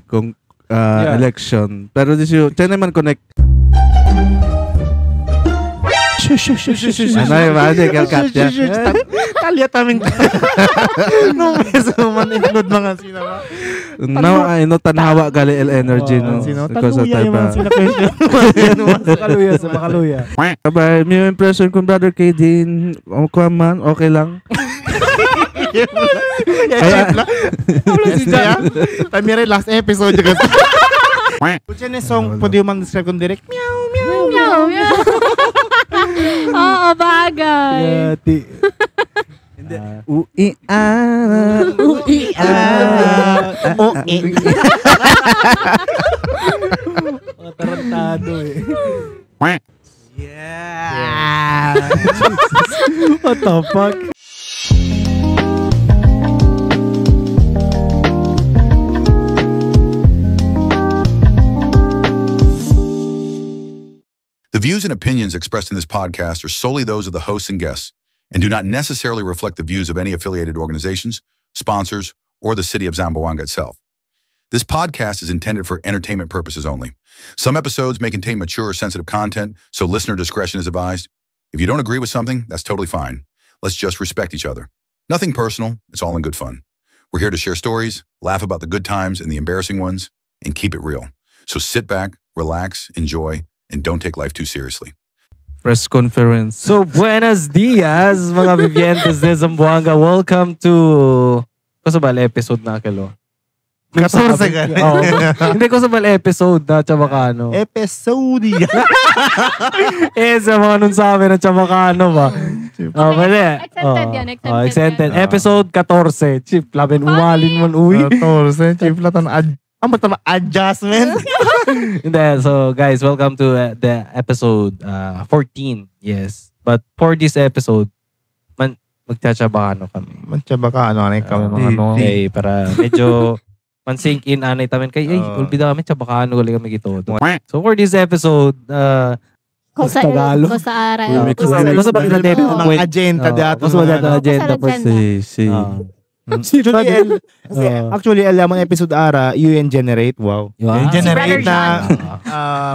kung election. Pero this you, tiyan naman connect. Ano yung mga kat ya? Talya taming nung meso man include mga sinama. No, ay no tanhawa gali energy no. Because of type. Makaluya sa makaluya. Sabay, may impression kung Brother KD, okay man, okay lang. Tamire last episode juga. Kuchen ni song pwede man describe kung direct. Meow meow meow meow. Oo, bagay. Tarantado eh. Yeah. What the fuck? The views and opinions expressed in this podcast are solely those of the hosts and guests and do not necessarily reflect the views of any affiliated organizations, sponsors, or the city of Zamboanga itself. This podcast is intended for entertainment purposes only. Some episodes may contain mature or sensitive content, so listener discretion is advised. If you don't agree with something, that's totally fine. Let's just respect each other. Nothing personal, it's all in good fun. We're here to share stories, laugh about the good times and the embarrassing ones, and keep it real. So sit back, relax, enjoy, and don't take life too seriously. Press conference. So, buenos dias, mga vivientes de Zamboanga. Welcome to... Kusabal episode na kilo. 14 ka. Oh, hindi kusabal episode na Chabacano. Episode. Sa mga nun sa amin ng Chabacano ba? Mali. Extended yan. Extended. Episode 14. Chip, labin umalin man uwi. 14. Chip latan adjustment. So guys, welcome to the episode 14. Yes. But for this episode, magtsatsabahan kami. Magtsabaka ano kami mga ano. Okay, para medyo man-sink in anay tamin kay ulbida kami tsabakaano gali kami gito. So for this episode, Kosa ara. Kosa ba kita debit ang agenda dato. Kosa ba data agenda per se. Actually, alam mo episode ara, UN Generate. Wow. UN Generate na,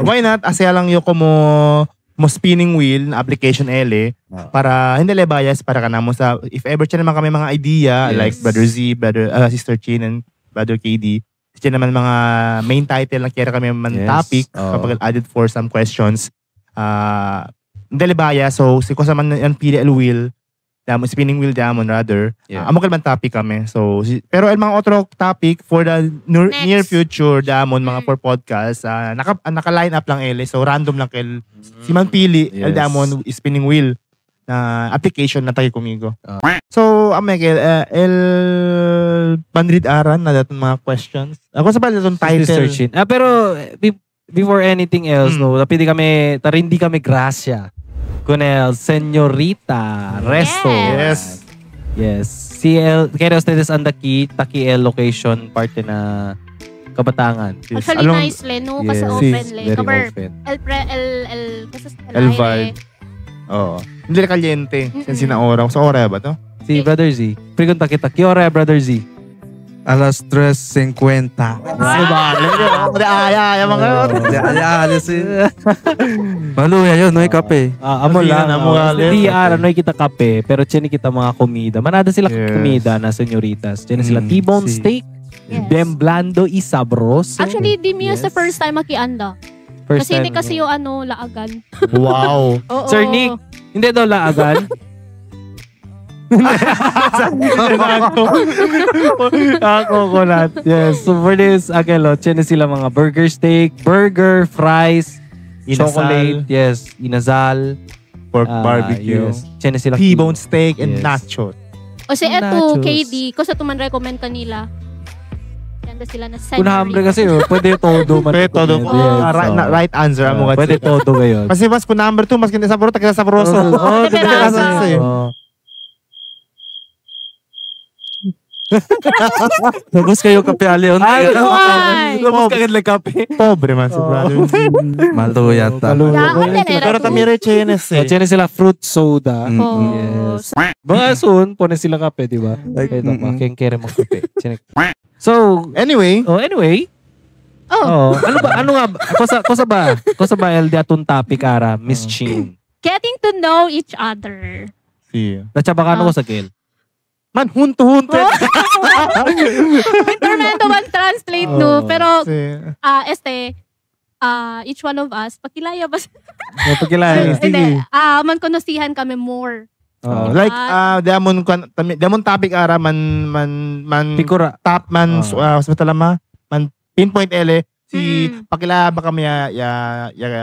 why not? Asya lang yung mo spinning wheel na application ele para hindi le bias para ka na mo sa if ever siya naman kami mga idea like Brother Z, Sister Chin and Brother KD. Siya naman mga main title na kaya kami man topic kapag added for some questions. Hindi le bias. So, si ko sa man yung PDL wheel spinning wheel diamond rather. Amo kalman topic kami. So pero el mga otro topic for the near future diamond mga for podcast naka-line up lang ele. So random lang kel si man pili el diamond spinning wheel na application na tayo kumigo. So amekel el bandrid aran na daton mga questions. Ako sa pala daton title. Pero before anything else no, pwede kami tarindi kami grasya. Con el señorita Resto. Yes. Kaya ustedes ang taki el location parte na Kabatangan. Actually nice le no kasi open le. Cover el vibe. Oo. Hindi na kaliente. Since na oras. Sa oras ba to? Si Brother Z. Pregunta kita. ¿Qué hora Brother Z? Alas 3:50. Maluya yun, no kape. Amo lang. Hindi no kita kape, pero tiyan kita mga komida. Manada sila komida na señoritas. Tiyan sila T-bone steak, bien blando y sabroso. Actually, di miyo sa first time makianda. Kasi hindi kasi yung laagan. Wow. Sir Nick, hindi daw laagan. Coconut. Yes. So for this, akelo, tiyan sila mga burger steak, burger, fries, chocolate, inasal, pork barbecue. Tiyan sila T-bone steak and nachos. O si eto, KD, kung sa tuman recommend kanila. Ganda sila na senorita. Kung hambre kasi, pwede todo. Pwede todo. Right answer. Pwede todo ngayon. Kasi mas kung number 2, mas kinasabro, taga-sabroso. Oo, depende. Tapos kayo kape alion. Tapos kagad lang kape. Pobre man si brother. Malo yata. Pero tamire chenes eh. Chenes sila fruit soda. Yes. Mga soon, pone sila kape, di ba? Kaya ito, makengkere mong kape. So, anyway, Oh. Ano nga? Kosa ba el diatun topic ara, Miss Chin? Getting to know each other. Natsaba ka ko sa Kel? Man, hunto. Intermento man translate, no? Pero, each one of us, pakilaya ba? Pakilaya. Hindi, man konosihan kami more. Like damon topic ara man Pikura. top man man pinpoint ele si pakilala ba kami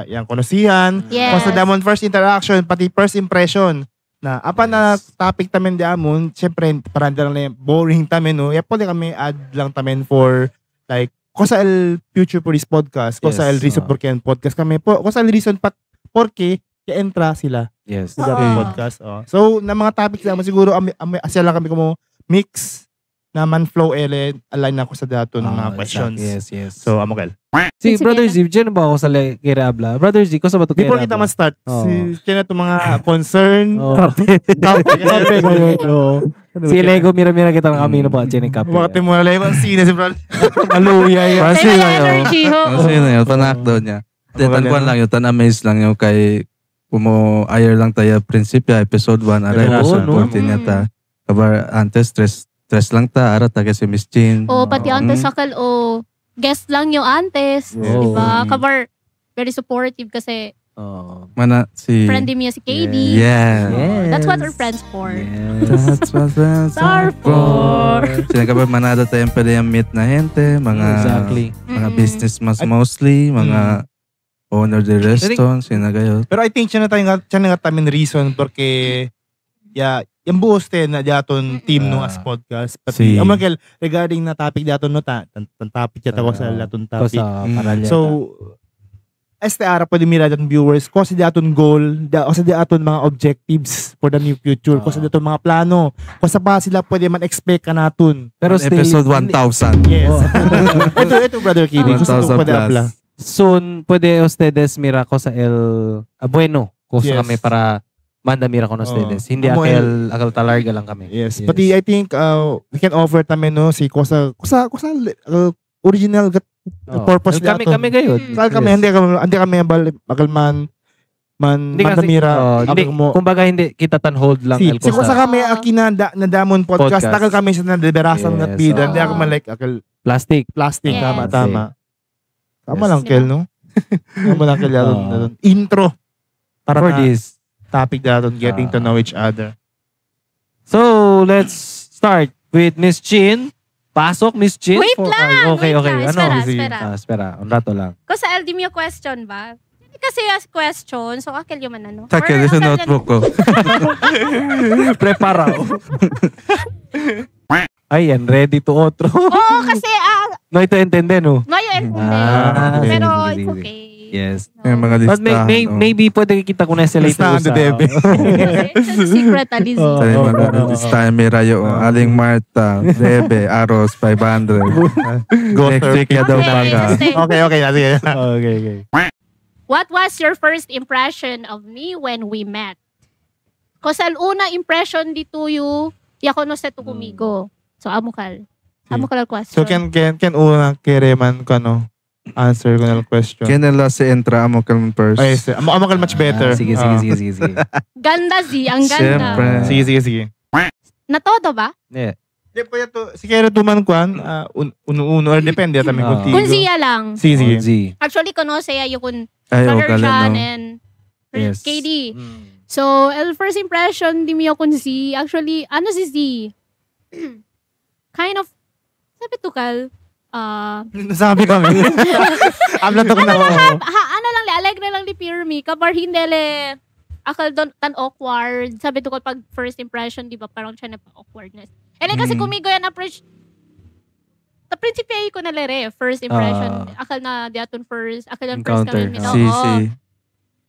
yang konosihan. Yes. Kasi damon first interaction pati first impression na apa na topic tamen damon syempre parang lang boring tamen no. Ya pwede kami add lang tamen for like kosa el future for this podcast, kosa el reason por ken podcast kami po, kosa el reason porque entra sila. Yes. Sa podcast. So, na mga topics naman, siguro, asya lang kami kumo mix naman flow align na ako sa dato ng mga questions. Yes. So, Amokel. Si Brother Z, dyan ba ako sa kira Abla? Brother Z, ko sa ba ito kira Before kita ma-start, kaya na itong mga concern. Si Lego, mira-mira kita ng kamino pa. Dyan yung kape. Bakit mo na lang yung sine si Brad? Aluya yan. Kasi na yun. Energy, ho. Kasi na yun. Tanak daw niya. Tankuan lang yun. Tan-amaze lang yun kay ayar lang tayo prinsipya episode 1 ara episode 14 niya ta. Kabar antes stress lang ta ara ta kasi Miss Chin. Pati antes sakal guest lang yung antes, di ba? Kabar very supportive kasi mana si friendly niya si KD. Yeah. That's what we're friends for. That's what friends are for. Sila kabar manada tayo pwede yung meet na gente, mga business mas mostly, mga owner de restaurant, sinagayo. Pero I think siya na tamin reason porque yung buos na daton team no as podcast. Pati, Amokel, regarding na topic daton no, topic yata ko sa daton topic. So, ara pwede mira daton viewers, kasi daton goal, kasi daton mga objectives for the near future, kasi daton mga plano, kasi pa sila pwede man expect ka naton. Pero episode 1,000. Yes. ito Brother Kiddy, gusto ko pwede apla. Soon, pwede ustedes mira ko sa bueno. Kusa kami para manda mira ko na ustedes. Hindi akal talarga lang kami. Yes. Pati I think we can offer tamen no si kusa original purpose kami gayon. Sal kami hindi kami bakal man mira. Kumbaga hindi kita tan hold lang el kusa. Si kusa kami akina na damon podcast takal kami sa nadeberasan at bida. Hindi ako man like akal plastic. Yes. Tama. Tama lang, Kel, no? Tama lang, Kel, intro. Para for this topic natin, getting to know each other. So, let's start with Miss Chin. Pasok, Miss Chin. Wait lang. Okay. Espera. Un rato lang. Ko sa LD mo question ba? Kasi as question, so akil yung ano. Takil sa notebook ko. Preparao. Ayan, ready to otro. Oo, kasi no ito entende, no? No, yung entende. Pero it's okay. Yes. May mga listahan. But maybe pwede kita kung nasa later listahan usa. Debe. It's a secret, Alizi. May mga listahan. May rayo. Aling Marta, Debe, Aros, 500. Next week ya daw mga. Okay. Sige. Okay. What was your first impression of me when we met? Kasi una impression dito yung yako no seto kumigo. So, Amokal question. So, can una kireman ko answer ko na question. Kinala si Entra Amokal first. Ay, Amokal much better. Sige. Ganda ang ganda. Siyempre. Sige. Natodo ba? Yeah. Di po yato, si Kero tuman kwan, uno or depende yata may contigo. Kung siya lang. Sige. Actually, kono siya yung Ay, Brother okay, John no? and Yes. KD. So, first impression, di mo kun si, actually, ano si Z? Kind of, sabi to Kal, Nasabi kami. Amla to na. ano lang, alegre lang ni Pirmi, kabar hindi le, akal don tan awkward. Sabi to ko pag first impression, di ba, parang siya na awkwardness. Kasi kumigo yan approach, sa prinsipyo ko na lere, first impression. Akal na diaton first, akal na first kami. Si.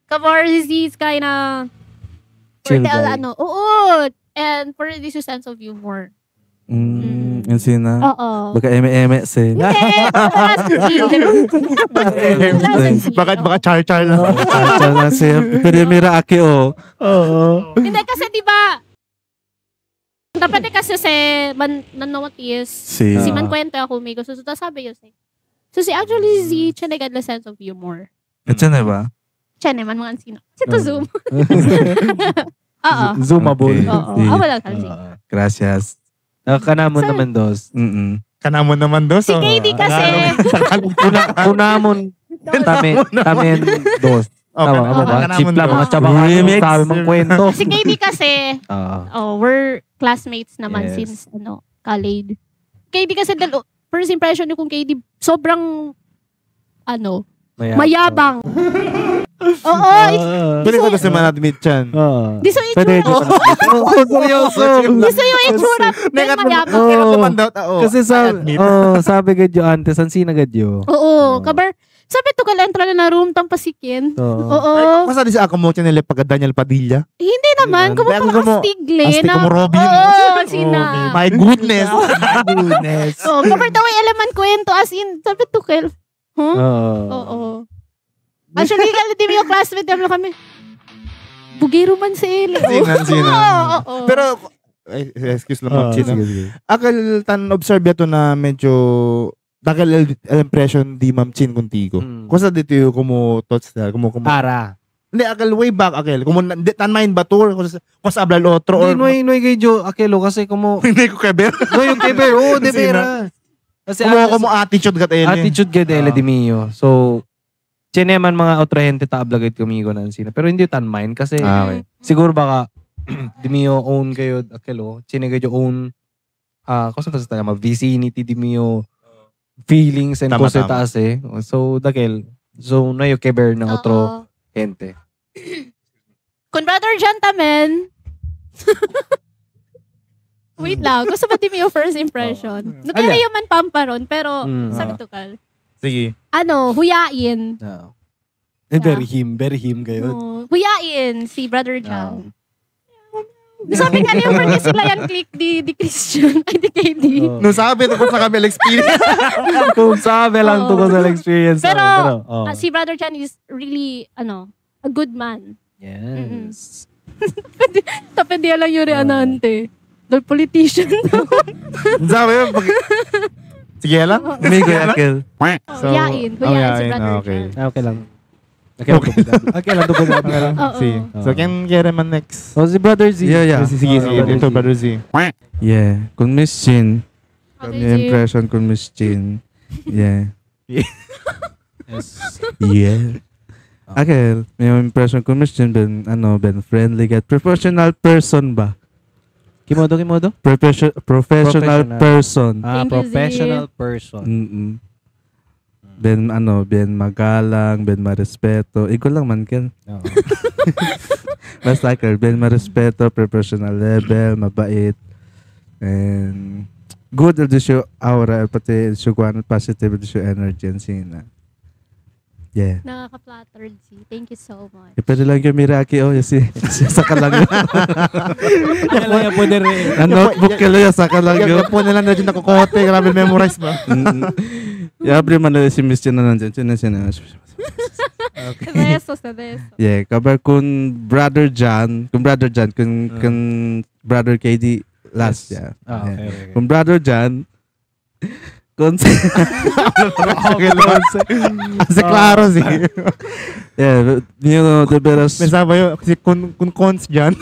Kabar is kind of, Chill guy. oo, and for this sense of humor. Yan sina. Oo. Baka eme-eme si. Baka char-char lang. Char na siya. Pero mira aki o. Oo. Hindi kasi diba, dapat kasi si man nanonotis. Si. Si man kwento ako may gusto. So sabi yun siya. So si actually si Chene got the sense of humor. At siya na ba? Chene man mga sino. Sito Zoom. Oo. Zoomable. Oo. Wala ka. Gracias. Kanamon naman dos. Kanamon naman dos. Si KD kasi. Kunamon. Tamen dos. Tama ba? Cheap lang mga tsaba Remix. sabi mong kwento. Si KD kasi, we're classmates naman since college. KD kasi, first impression niyo kung KD, sobrang, mayabang. Oo. Pwede ko kasi man-admit yan. Di so itsura. Seryoso. Di so yung itsura. Mayabang. Kasi sabi gadyo antes, ang sinagadyo. Oo. Kabar, sabi to kalentra na room tang pasikin. Oo. Masa di sa ako mo nila pag Daniel Padilla? Hindi naman. Kumapang-astigle. Astig mo Robin. Oo. Sina. My goodness. Oo. Kabar daw ay alaman kwento as in. Sabi to kel. Oo. Actually, di mo yung classmate namin kami. Bugero man si Eli. Sina. Pero, excuse lang mag-chino. Akal tan observe yato na medyo dakal impression di Ma'am Chin contigo. Kusa dito yung thoughts na, Para. Hindi, akal way back, akal. Tan mind ba tour? Kusa ablal otro? Hindi, noy kayo, akelo, kasi kumo... Hindi ko keber. No, yung keber, de pera. Kasi kumo attitude gat ele. Attitude gat ele di mio. So, chineman mga otra gente taablagat kumigo na sina. Pero hindi tan mind kasi siguro baka di mio own kayo akelo. Chine kayo own kasi tas tayo vicinity di mio feelings and kose taas eh. So, dakel. So, na yung keber ng otro gente. Kung Brother John tamen. Wait lang. Gusto ba di mo yung first impression? Nagkala yung man pamparon, pero sabi to kal. Sige. Huyain. Very him kayo. Huyain si Brother John. Sabi nga niyo porque sila yan click di Christian. Ay, di KD. No, sabi ito sa kami experience. Kung sabi lang to ko sa experience. Pero si Brother John is really, a good man. Yes. Tapos di lang yung reanante. Dahil politician. Sabi yun, sige lang. Amigo yakil. Huyain si Brother John. Okay lang. Okay lang. So, can get man next? Si Brother Z. Yeah. Sige. Ito, Brother Z. Yeah. Kung Miss Chin, yung impression kung Miss Chin. Yeah. Yeah. Okay. Yung impression kung Miss Chin, ben friendly, get professional person ba? Kimodo? Professional person. Professional person. Ben magalang, ben marespeto. Ikaw lang man ken. Basta ben marespeto, professional level, mabait. And good siya aura, pati siya positive siya energy and sina. Yeah. Nakaka-flattered si. Thank you so much. Pwede lang yung Miraki, saka lang yun. Kaya po na rin. Notebook kaya saka lang yun. Kaya po na lang na dyan nakukote, grabe memorize ba? Yabri man na si Miss Chin na nandyan. Sa deso. Yeah, kabar kung Brother John, kung Brother KD last, yeah. Okay. Kung Brother John, Kasi klaro si. Yeah, the best. Pensaba yun, kasi kung cons dyan.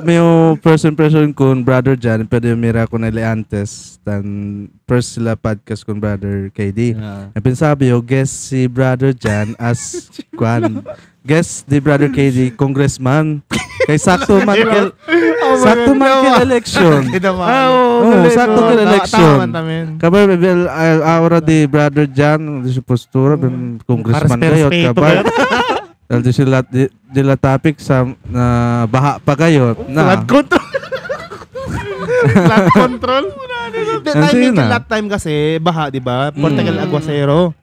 May first impression kung Brother John, pwede mira ko na antes tan first sila podcast kung Brother KD. Pensabi yo, guess si Brother John as guess di Brother KD, congressman. Kay sakto man kel election. Sakto kel election. Kabar bebel aura di Brother John, di postura ben congressman kayo kabar. Dahil sila topic sa baha pa kayo. Flood control. Flood control. That time kasi baha, di ba? Portugal Aguacero.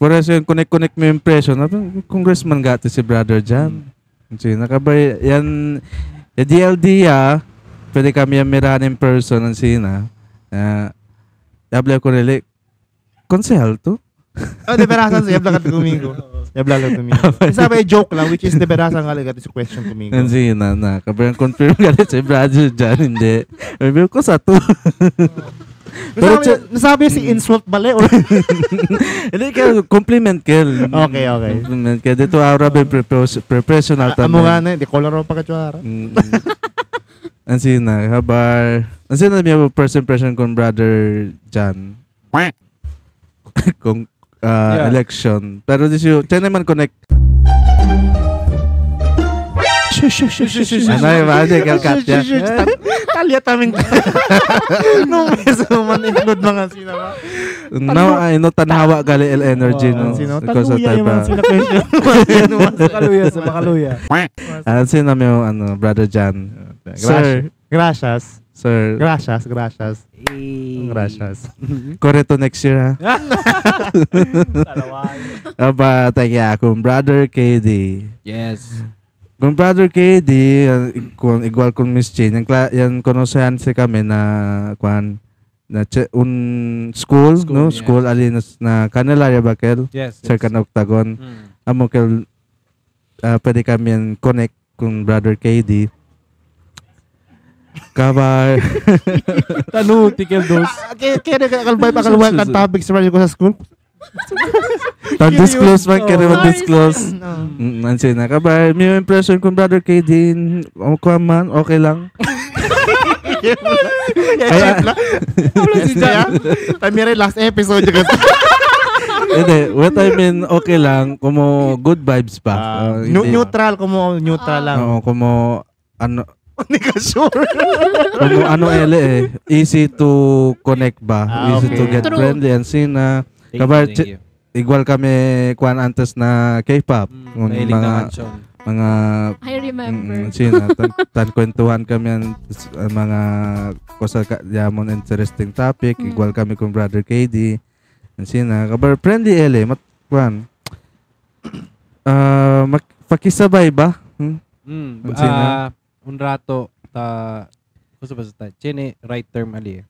Por eso yung connect mo impression. Congressman gati si Brother John. Nakabay, yan, DLD pwede kami yung miran in person ang sina. Yabla ko nili, konsehal to? De Berasan siya, yabla ka tumingo. Sabi, joke lang, which is De Berasan nga ligat sa question tumingo. Ang sina, kabay ang confirm galit si Brother John, hindi. Review ko sa to. Pero nasabi si insult bale or hindi ka compliment kel. Okay. Compliment kel. Dito aura ba professional ta. Amo nga na, di color pa katsara. Ansina, habar. Ansina may first impression kung Brother John. Kung election. Pero this you, tiyan naman connect. Ano yung mga kat ya? Talya taming no meso man include mga sinama. No, no tanawa gali L energy no. Because of type. Makaluya. Ansina may ano Brother John. Sir, gracias. Sir. Gracias. Correcto next year ha. Aba, tagya akong Brother KD. Yes. Kung Brother KD, kung igual kung Miss Jane, yan konosehan si kami na kwan na school no yes. School ali na Candelaria Bakel. Yes. Sa Octagon. Amo kel pwede kami yan connect kung Brother KD. Kabar. Tikel dos. Kaya kalbay kan topic sa ko sa school. Disclose man kaya naman disclose. Nansi na kabar. May impression kung Brother KD man okay lang. Tamire last episode Hindi, what I mean okay lang kumo good vibes pa. Neutral lang. Oo, kumo ano hindi ka sure. Kumo ano easy to connect ba? Easy to get True. friendly and sina kabar igual kami kuan antes na K-pop. Mga I remember. Sina tan kwentuhan kami ang mga kosa yamon interesting topic igual kami kung Brother KD. Sina kabar friendly mat kuan. Pakisabay ba? Un rato ta kusa ba sa chene right term ali.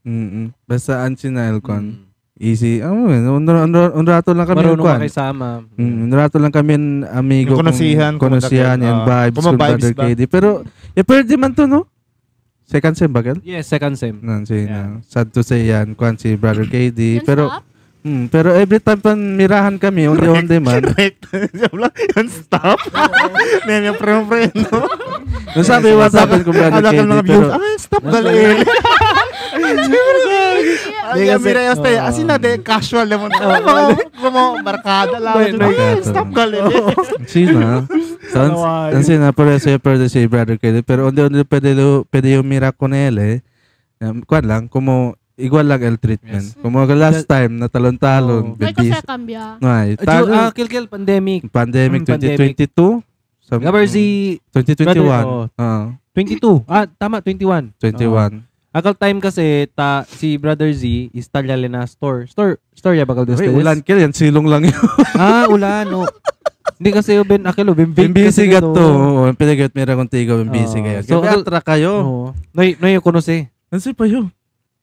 Basta an sina kon. Easy. Un rato lang kami marunong makisama. Un rato lang kami amigo konosihan yan vibes kung Brother KD. Pero pwede man to no? Second sem bagal? Yes, second sem. Sad to say yan kuan si Brother KD. Pero every time pan mirahan kami, onde man. Yun stop. May pre no? Sabi what happened kung Brother KD. Pero stop gali. Ay, mira este, así na de casual naman. Como barkada lang. Stop gali. Sina. Sina pwede si Brother KD. Pero onde pwede yung mira con él kuan lang, como igual lang el treatment. Yes. Como last time na talon-talon. May kasi kambya. Kilkil pandemic. Pandemic 2022. Gabar si 2021. 22. Tama 21. 21. Akal time kasi si Brother Z is talyale na store ya bagal dos. Ulan kil yan silong lang yun. Ulan Hindi kasi ben akilo ben busy gato. Pinagat mira contigo ben busy kayo. So atra kayo. Noy konosi. Ansi pa yo.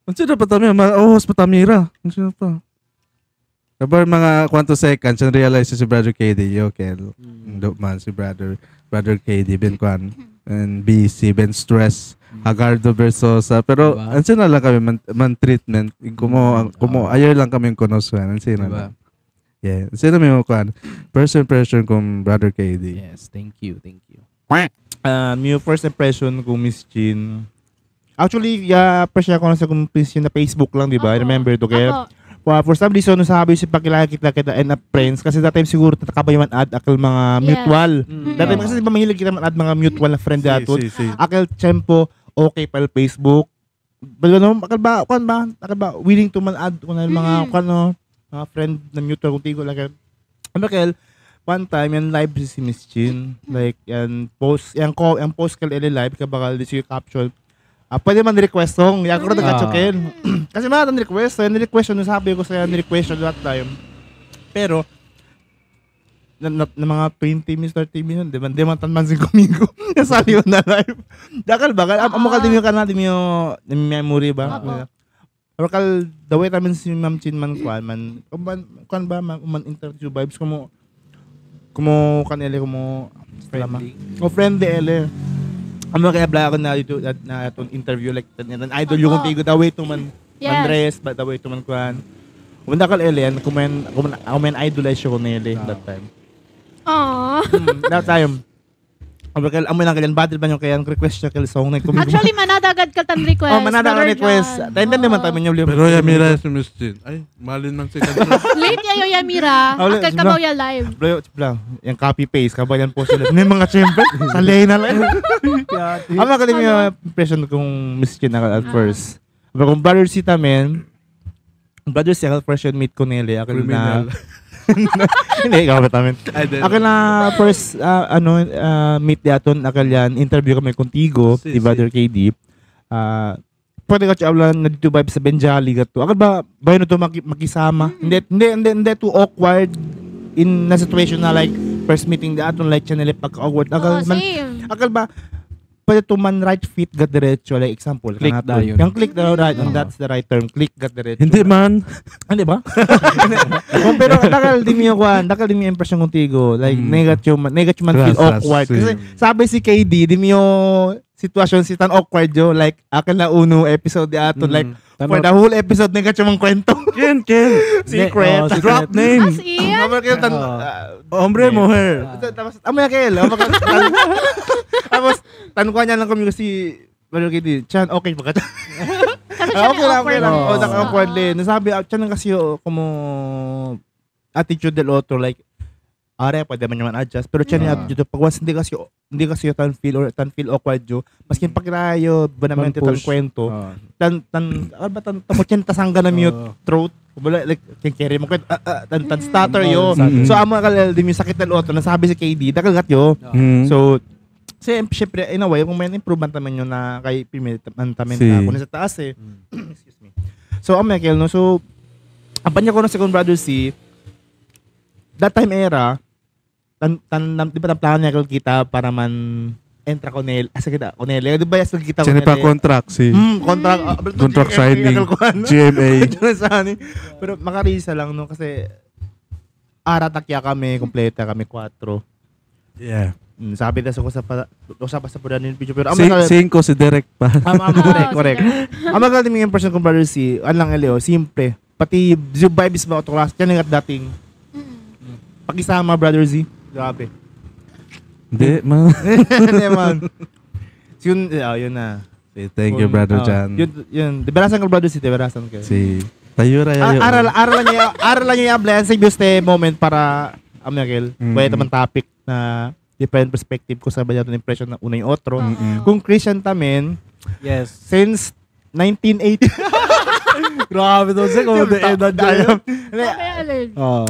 Ansi dapat tami mahos pa tamira. Ansi pa. Kabar mga kwanto seconds and realize si Brother KD kel. Man si Brother KD ben kwan and busy ben stress. Agardo Versosa pero ansi na lang kami man treatment kumo ayer lang kami konosuan ansi na lang. Yeah, ansi na mo kwan first impression kung Brother KD. Yes, thank you. Yung first impression kung Miss Jean. Actually, presya ko na sa kung na Facebook lang, di ba? I remember to kaya. For some reason, sabi si pakilala kita and up friends kasi that time siguro tatakabay man add akal mga mutual. That time kasi di ba mahilig kita man add mga mutual na friend dato. Akal tempo okay pal Facebook. Akal ba willing to man add kung mga mga friend na mutual contigo like akal one time yan live si Miss Jean like yan post kal live kabakal di siya caption. Pwede man request song. Yan ko na nagkachokin. Kasi mga request. Yan request yun. Sabi ko sa request yun that time. Pero, na mga 20 minutes, 30 minutes, di man tanman si kumigo. Nasali yun na live. Dakal ba? Amakal din yung kanal, din yung memory ba? Amakal, the way namin si Ma'am Chin man kwan ba, man interview vibes, kumo kanele, friendly. Friendly ele. Ang mga kaya bla ako na dito na itong interview like idol yung contigo the way to man Andres, but the way to man kuan. Wala kal alien, kumen idolize ko nila that time. That time. Amoy lang kailan battle ba yung kaya request siya kay song na Actually manadagad ka tan request. Manadagad request. Tayo naman tayo yung pero Yamira si Mistin. Ay, malin man si Kadra. Late yayo Yamira. Akal ka ba live. Bro, yung copy paste kabayan po sila. May mga syempre salay na lang. Ama ka din yung impression kong Mistin at first. Pero kung brother si tamen, brother si akal first meet ko nila akal na hindi, kapit namin. Ako na first, meet daton, akal yan, interview kami contigo, si Brother KD. Pwede ka siya na dito vibe sa Benjali gato. Akal ba, bayo na ito makisama? Hindi too awkward in na situation na like, first meeting daton, like, siya nila pagka-awkward. Akal ba, pwede to man right fit gat diretso like example click da yun. Yung click daw right and that's the right term, click gat diretso. Hindi man. Hindi ba? Pero dakal di mi impression contigo like negative man feel awkward kasi sabi si KD di mi sitwasyon si tan awkward yo like akin na uno episode ato like for the whole episode negative mang kwento. Ken secret drop name. Hombre mujer. Tapos amay kel. Tapos tanong niya lang kami kasi Brother KD, Chan, okay ba ka? Okay lang. Awkward din. Nasabi, Chan kasi como attitude del otro, like, pwede man adjust. Pero Chan yung attitude, pag once hindi kasi tan feel awkward yo, maski pagkirayo, banamente tan kwento, Chan tasangga na mute throat, like, carry mo kwento, tan stutter yo. So, amo akal, di mo sakit del otro, nasabi si KD, dakagat yo. So, siyempre, in a way, kung may improvement naman yun na kay pimitan tamin na kung nasa taas excuse me. So, Michael, no? So, ang panya ko ng second brother si that time era, di ba ang plano niya kita para man entra Cornel, Cornelia, di ba yung kita Cornelia? Sino pa contract si? Contract signing, GMA. Pero makarisa lang, no? Kasi aratakya kami, kompleta kami 4. Yeah. Sabi na sa pula ng video pero ko si Derek pa. Correct. Ang magaling yung impression ko brother si lang Elio, simple. Pati yung vibes ba auto class yan at dating. Pakisama brother Z. Grabe. Hindi man. Yun na. Thank you brother Jan. Yun. Deberasan ko brother si Deberasan ko. Si Tayura yayo. Aral lang yung blessing este moment para Amiagel. Pwede naman topic na different perspective ko sa banyan impression na una yung otro. Kung Christian tamen, yes. Since 1980. Grabe to sa ko the edad dayo.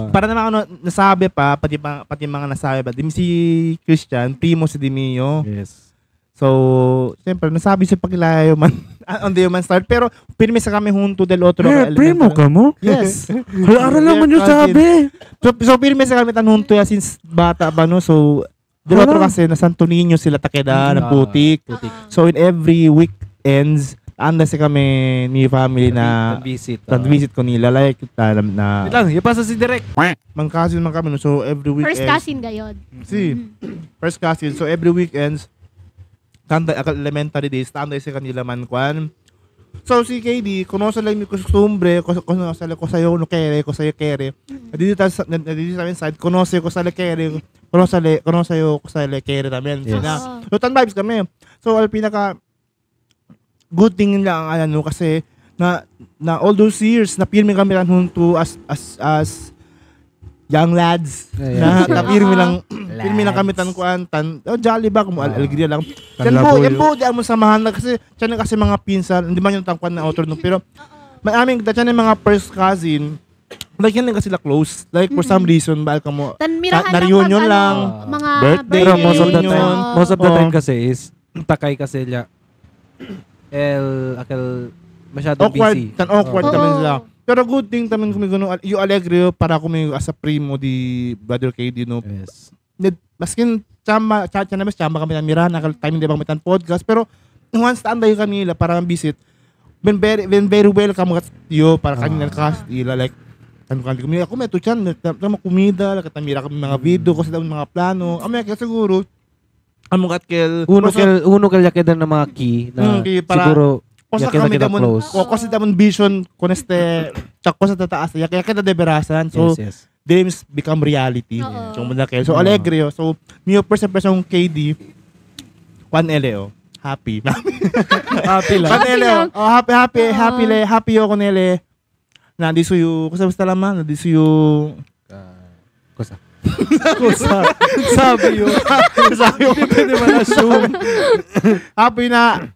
Para naman nasabi pa pati mga nasabi ba dim si Christian primo si Dimio. Yes. So, siyempre nasabi si pagilayo man on the human start pero pirmi sa kami junto del otro primo ka mo? Yes. Aral lang man yung sabi. So pirmi sa kami tan junto ya since bata ba no so del otro kasi na Santo Niño sila takeda ng putik. So in every weekends anda si kami ni family na visit ko nila like na lang ipasa si Direk mang cousin man kami no? So every weekend first cousin gayod first cousin so every weekends tanda elementary days tanda si kanila man kwan so si KD kuno sa lang mi costumbre kuno sa ko sayo no kere ko sayo kere dito sa amin side kuno ko sa kere kuno sayo ko sa kere namin sina so tan vibes kami so al pinaka good thing lang ano kasi na all those years na pirmi kami lang hunto as young lads na pirmi lang kami tankuan jolly ba kung alegria lang yan po di mo samahan na kasi tiyan kasi mga pinsan hindi man yung tangkuan na author no pero maraming tiyan yung mga first cousin like yan kasi sila close like for some reason ba ka mo na reunion lang mga birthday pero most of the time kasi is takay kasi sila masyadong busy. Awkward kami sila. Pero good thing tamen kumigono you alegre para kumigo as a primo di Brother KD no. Yes. Maskin chama kami na Mirana kal time di ba kami tan podcast pero once tanday kanila para visit when very welcome kat yo para kami nagcast ila like ano kan kami ako meto chan tama kumida like tamira kami mga video ko sa mga plano amay ka siguro amukat kel uno kel yakeda na mga key na para, siguro Kosa kami damon, kosa damon vision kung tsak ko sa tataas, kaya kita deberasan. So, dreams become reality. So, so alegre. So, niyo first impression KD, Juan Eleo. Happy. Happy lang. Juan Eleo. Oh, happy ako nele. Nandito yung, basta laman, nandito yung... Kosa. Sabi yun. Hindi pwede man assume. Happy na,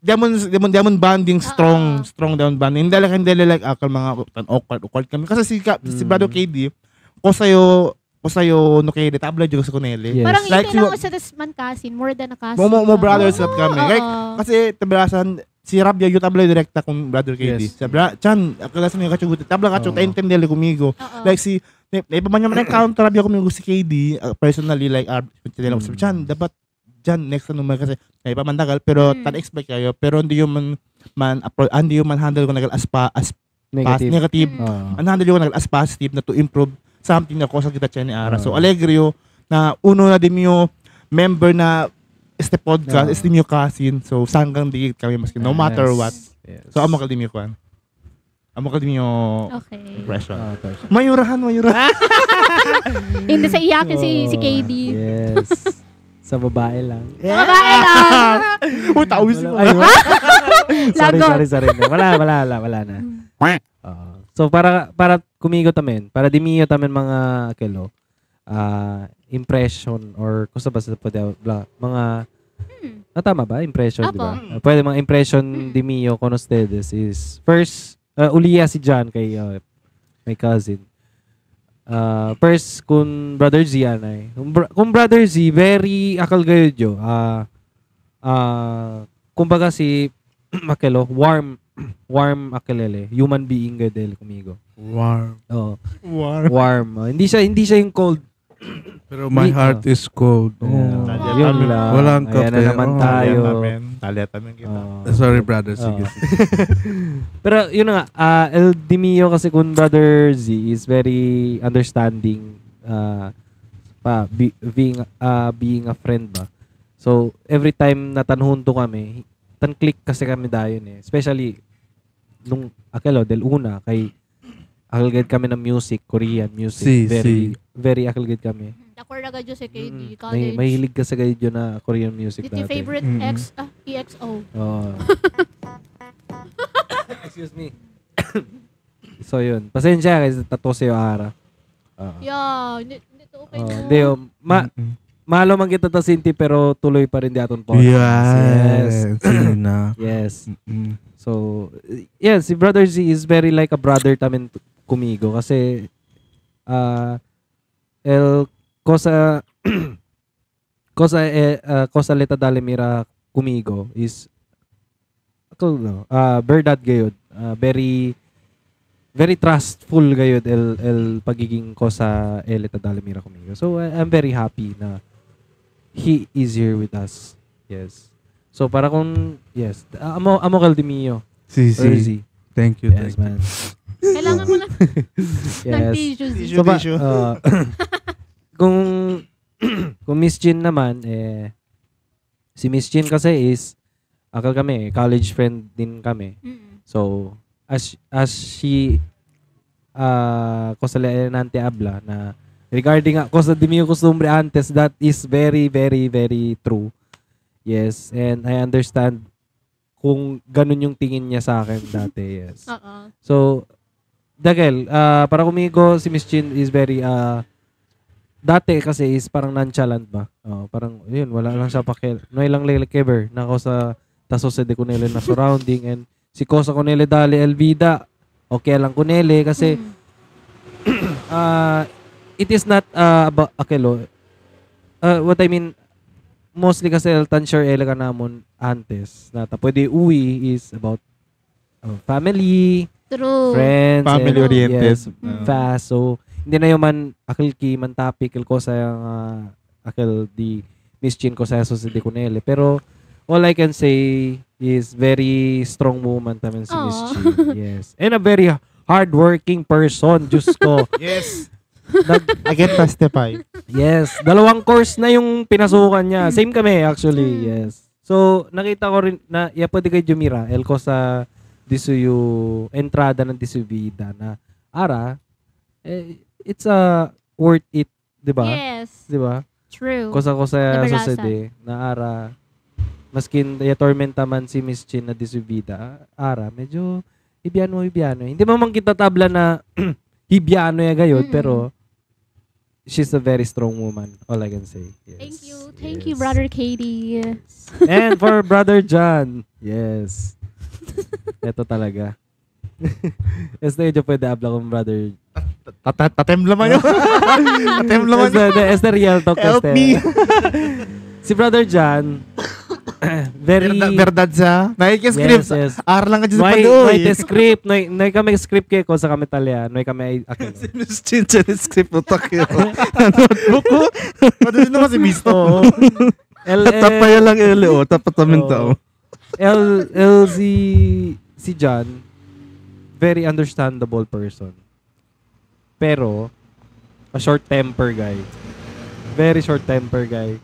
Diamond bonding strong diamond bonding. Hindi like akal mga awkward kami kasi si Brado KD ko sayo no KD tabla jud sa Kuneli. Yes. Parang like hindi lang sa man cousin, more than a cousin. Mo brothers up kami. Like, kasi tabrasan si Rabia yung tabla direkta kung Brother KD. Yes. Sabra chan akala sa mga kachugut tabla kachu intendele kumigo. Like si iba man yung encounter Rabia kumigo si KD personally like chan dapat dyan, next na naman kasi may pa mandagal, pero tan-expect kayo, pero hindi yung man handle ko nagal as negative. Ang handle ko nagal as positive na to improve something na kosa kita tiyan ni Ara. So, alegrio na uno na din yung member na este podcast, este yung cousin. So, sanggang di kami maski, no matter what. Yes. So, amo kaldim yung kwan. Amo kaldim yung impression. Mayurahan. Hindi sa iyakin si KD. Yes. Sa babae lang. Sa babae lang! Tawis mo. Sorry. Wala na. So, para kumigo tamen, para dimiyo tamen mga kilo, impression or kusa ba sa mga tama ba? Impression, di ba? Pwede mga impression dimiyo con ustedes is first, uliya si John kay my cousin. First, kung Brother Z anay. Kung Brother Z, very akal gayo jo. Kumbaga si Makelo, warm akelele. Human being gadel kumigo. Warm. Oh. Warm. Hindi siya yung cold. Pero my heart is cold. Yun lang. Walang kape. Ayan na naman tayo. Talyatamin kita. Sorry, brother. Sige. Pero yun nga, El Dimio kasi kung Brother Z is very understanding being a friend ba. So, every time natanhon to kami, tan-click kasi kami dayon eh. Especially, nung akelo, del una, kay akalgad kami ng music, Korean music. Very akalgad kami. Ako na gadyo si KD, college. May hilig ka sa gadyo na Korean music dati. Dito favorite EXO. Excuse me. So yun. Pasensya kasi tato sa'yo, Ara. Hindi to okay na. Hindi, malo man kita tasinti pero tuloy pa rin di aton po. Yes. Yes. So, si Brother Z is very like a brother tamin kumigo kasi cosa leta dale mira kumigo is verdad gayod. Very trustful gayod el pagiging cosa leta dale mira kumigo. So I'm very happy na he is here with us. Yes. So para kung amo Caldimio. Si. Thank you. Yes, man. Kailangan mo lang ng tissue. So, kung Miss Jean naman, si Miss Jean kasi is, akal kami, college friend din kami. So, as she, nante habla na, regarding cosa de mi costumbre antes, that is very, very, very true. Yes, and I understand kung ganun yung tingin niya sa akin dati, yes. So, dahil, para kumigo, si Miss Jean is very, dati kasi is parang nonchalant ba? Parang, yun, wala lang siya pakil. No ilang lelekeber na ako sa tasosede ko nila na surrounding and si Kosa ko nila dali Elvida, okay lang ko nila kasi it is not about akelo. What I mean, mostly kasi tan sure ka namon antes na pwede uwi is about family, true, friends, family oriented, fast. So hindi na yung man akil ki man topic ko sa akil di Miss Jean ko sa society ko nele. Pero all I can say is very strong woman tamen si Miss Jean. Yes. And a very hardworking person, Diyos ko. Yes. I get testify. Yes. 2 course na yung pinasukan niya. Same kami actually. Yes. So So, nakita ko rin na pwede kay Jumira, el ko sa disuyo entrada ng disubida na ara, it's worth it, di ba? Yes. Di ba? True. Kosa Nabarasan. sosede na ara, maskin tormenta man si Miss Chin na disubida, ara, medyo ibiano. Hindi mo man kita tabla na hibiano ya gayod, pero she's a very strong woman. All I can say. Yes. Thank you, Brother Katie. And for Brother John. Yes. Ito talaga. Este yo pwede habla con Brother. Tatem naman yun. Tatem naman yun. Este real talk. Help me. Si Brother John, very... Verdad sa? Nakikiscript. Yes. Ar lang ka dyan sa Noy padoy. te script. Noy kami script kay ko sa kami talya. Noy kami... Si Miss Chinchin script mo takyo. Notebook ko. Pwede naman si Misto. Tapaya lang LO. Tapatamin tao. Si John, very understandable person. Pero, a short temper guy. Very short temper guy.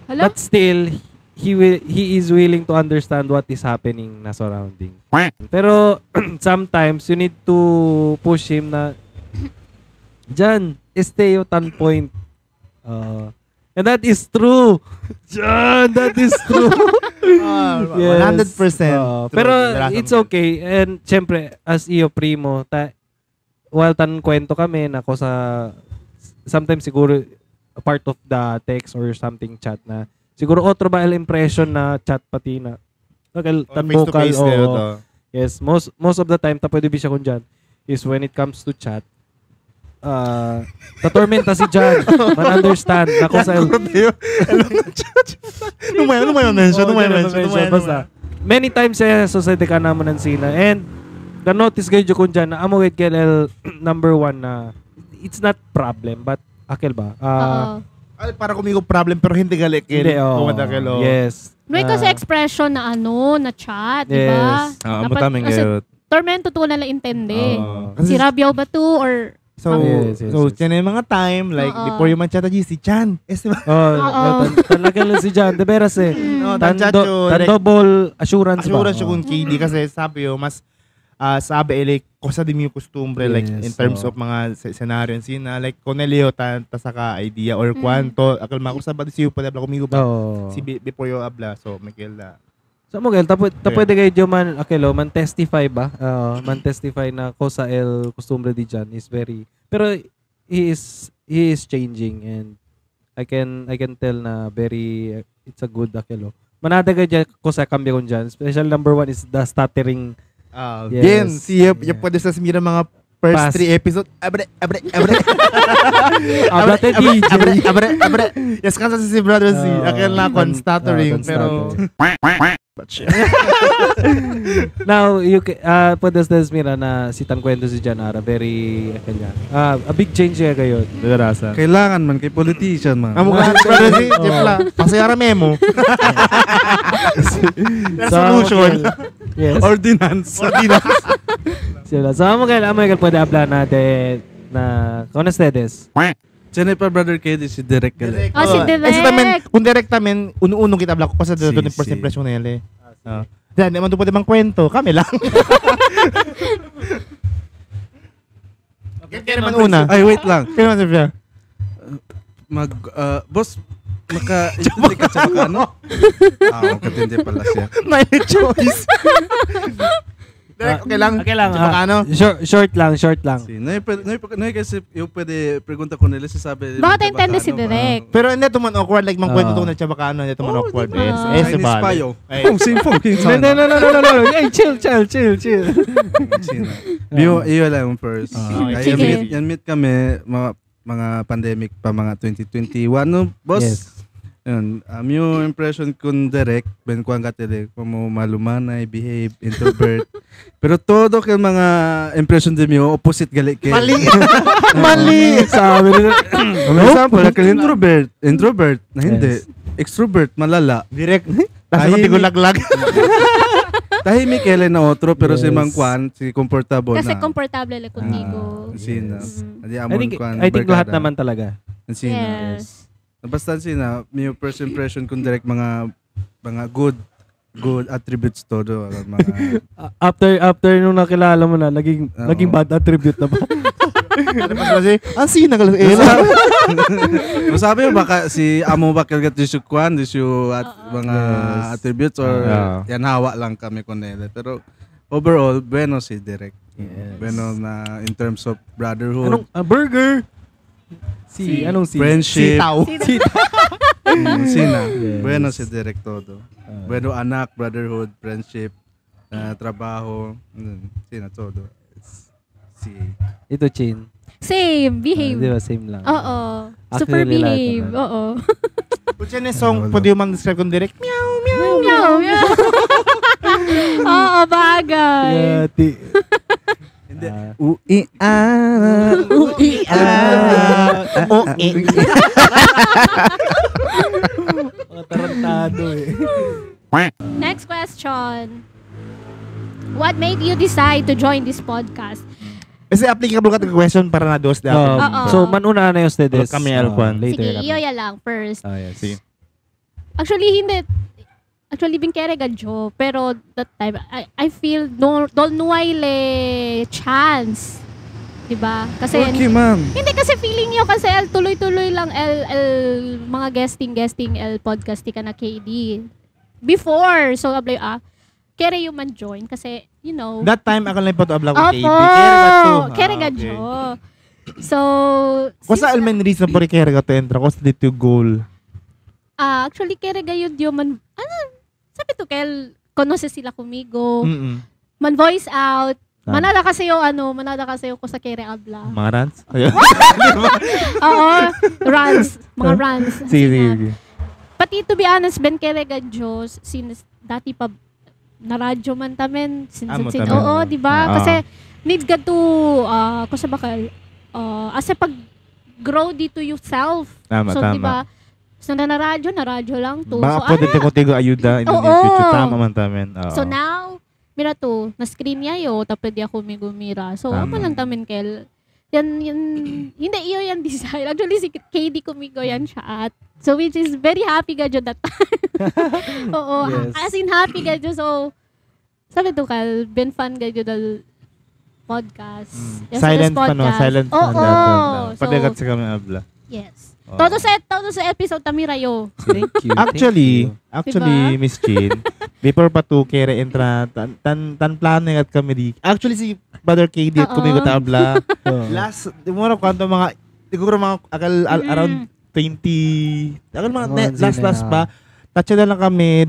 Hello? But still, he is willing to understand what is happening na surrounding. Pero, sometimes, you need to push him na, John, stay your turn point. And that is true. John, that is true. Yes. 100%. Pero it's okay. And syempre, as iyo primo, while tan kwento kami na ko sa sometimes siguro a part of the text or something chat na siguro otro ba impression na chat pati na tan vocal yes, most of the time ta pwede bi siya kun dyan is when it comes to chat tatormenta si John man understand na ko sa basta many times sa society ka naman ng sina and na-notice kayo kun dyan na amo with KLL number 1 na it's not problem but akil ba? Para kumigo problem pero hindi gali hindi, yes. May kasi expression na na chat, di ba? Amo taming gayot. Tormento to na lang intindi. Si Rabiao ba to or So, yan yung mga time, like, before yung man chat si Chan. Talaga lang si Chan. De veras double assurance ba? Assurance yung KD kasi sabi yo, mas sabi like, kosa din yung costumbre, like, in terms of mga scenario sina, like, konelio, saka idea, or kwanto, akal mako sa ba siyo pala kumigo ba? Si before yung abla, so, Miguel So Miguel, pwede kayo man man testify ba? Man testify na kosa el costumbre di John is very pero he is changing and I can tell na very it's a good Manada ka dyan kosa kambyo kon dyan. Special number 1 is the stuttering. Again, siya pwede sa smira mga first 3 episode. Abre. Yes, kasi si brother si akil na kon stuttering pero now you pwede sa smira na si Tankwento si Janara very a big change ya kayo. Darasa. Kailangan man kay politician man. Amo ka brother si Jepla. Pasayara memo. Resolution. Yes. Ordinance. Sila. So, amo kayo pwede habla natin na con ustedes. Jennifer Brother Katie si Direk gali. Si Direk. Kung direct tamen, uno-unong kita habla ko pa sa doon yung first impression na yun. Yan, naman doon pwede bang kwento. Kami lang. Kaya naman una. Ay, wait lang. Kaya naman siya. Boss, maka-intindi ka sa baka ano? Katindi pala siya. May choice. Okay lang. Short lang. Nay kasi yung pwede pregunta ko nila sabi. Bakit intende si Direk? Pero hindi ito man awkward. Like, mangkwento ito na siya baka hindi ito man awkward. Chinese payo. Simple. No. Hey, chill. Iyo lang yung first. Kaya meet kami, mga pandemic pa, mga 2021, no, boss? Yes. Yun, yung impression kung direct, ben ko ang katili, kung mo malumanay, behave, introvert. Pero todo kay mga impression din mo, opposite gali kay. Mali! Sabi nila, for example, introvert, na hindi. Extrovert, malala. Direct. Tapos matigulaglag. Tahimik ele na otro, pero si Mang Kwan, si comfortable na. Kasi comfortable lang conmigo. Sina. I think lahat naman talaga. Sina. Yes. Basta sina, may first impression kung direct mga mga good attributes todo mga After nung nakilala mo na, naging bad attribute na ba? Ano pa kasi? Ang sinagal. Masabi mo baka si amo bakal gat disu kwan disu at mga attributes or yan hawa lang kami kunele. Pero overall, bueno si Derek. Yes. Bueno na in terms of brotherhood. Anong burger? Anong friendship. Sitaw. Sina. Yes. Bueno si Derek todo. Bueno anak, brotherhood, friendship, trabaho. Sina todo. Ito, Chin. Same, behave. Di ba, same lang. Oo. Super Actually, lahat behave. naman. Oo. Kung siya na song, pwede yung man-describe kung direct, meow, meow. Meow, meow. Oo, bagay. Yati. Hindi. Ui-a. Tarantado eh. Next question. What made you decide to join this podcast? Kasi applicable ka question para na dos dapat. Oo. So, manuna na yung stedes. Kami alkuan. Later Sige, na. iyo lang first. Yes. Sige. Actually, hindi. Actually, bingkere gadyo. Pero that time, I feel don't nuwayle chance. Diba? Kasi, Okay, ma'am. hindi kasi feeling nyo kasi tuloy-tuloy lang mga guesting, podcasting ka na KD. Before. So, ablay, kere yung man join kasi, you know. That time, ako lang po ito abla ko Opo! Kere gadyo. So, Kung sa almen reason po rin kaya ka to entra, kung sa dito goal. actually, kere gayon diyo man, sabi to, kel, konose sila kumigo, man voice out, manada kasi yung ko sa kere abla. Mga rants? Ayun. Oo, runs, mga runs. Sige. Pati to be honest, ben kere gadyo, since dati pa, na radyo man tamen, Amo since, tamen. oo, di ba? Kasi, need ka to, kung sa bakal, as pag grow dito yourself. Tama, So, tama. di ba? So, na radyo lang to. Baka So, pwede ko tigo ayuda in the near Oo. future. Tama man tamen. Oo. So now, mira to, na-screen niya yo, tapos di ako migumira. So, Tama. apa lang tamin, Kel. Yan, hindi iyo yan design. Actually, si KD kumigo yan siya at. So, which is very happy ka that time. Oo, Yes. as in happy ka So, sabi to, Kel, been fun ka dal podcast. Yes, Silent this pa no? podcast. Silent pa. Oo. So, Padagat sa kami abla. yes. Oo. Todo sa episode, tamirayo. Thank you. Actually, Diba? Miss Chin, before pa to kere entra, tan plano at kami di. Actually, si Brother KD at Oo. kumigo tabla. Oo. Last, di mo kanto mga, siguro mga around 20, last pa, tatcha na lang kami,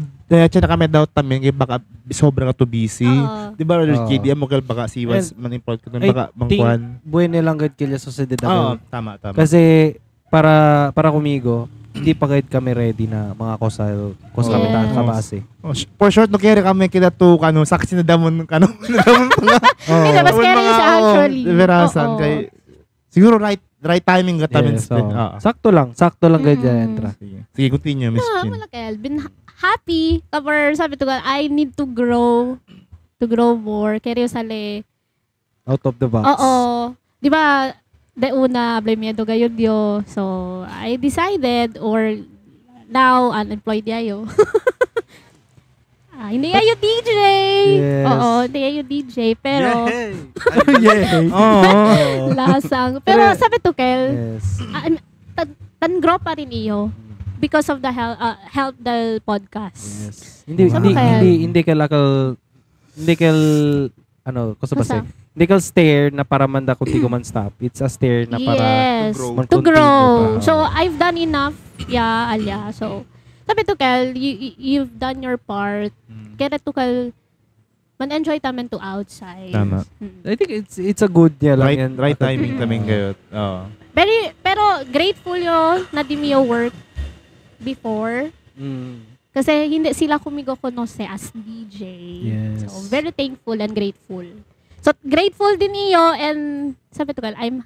daw tamin, kaya baka sobrang to busy. Oo. Di ba, Brother Oo. KD, mo kaya baka siwas, man-import ko, baka Ting, mangkuhan. buwan nilang gad kilya sa sedid Oo, ako. tama. Kasi, para kumigo, hindi pa kahit kami ready na mga kosal kami Yes. kabase. For short, no kaya kami kita to, saksi na damon, Hindi, mas kaya rin siya actually. Verasan, Oo. kay, siguro right timing ka tamin. Yes, sakto lang gad yan, entra. Sige, continue, Miss Chin. Malakal. Been happy. Cover, sabi to God, I need to grow more. Kaya sale. Out of the box. Oo. Di ba, de una, blamado gayod yo. So, I decided, or now, unemployed yayo. Hindi kayo DJ. Yes. Oo, hindi kayo DJ. Pero, Yay! lasang. Pero, sabi to, Kel, Yes. tan-grow pa rin iyo. Because of the help the podcast. Yes. Hindi ka hindi ka stare na para manda kung di ko man stop. It's a stare na para Yes, to grow. to grow. Pa. So, I've done enough. Yeah, Alia. So, sabi to Kel, you've done your part. Kaya to Kel, man-enjoy taman to outside. Tama. I think it's a good niya lang yan. Right timing tamin kayo. Oo. Pero grateful yo na di mo work before. Kasi hindi sila kumigo konose as DJ. Yes. So, very thankful and grateful. So, grateful din iyo and sabi to Kel, I'm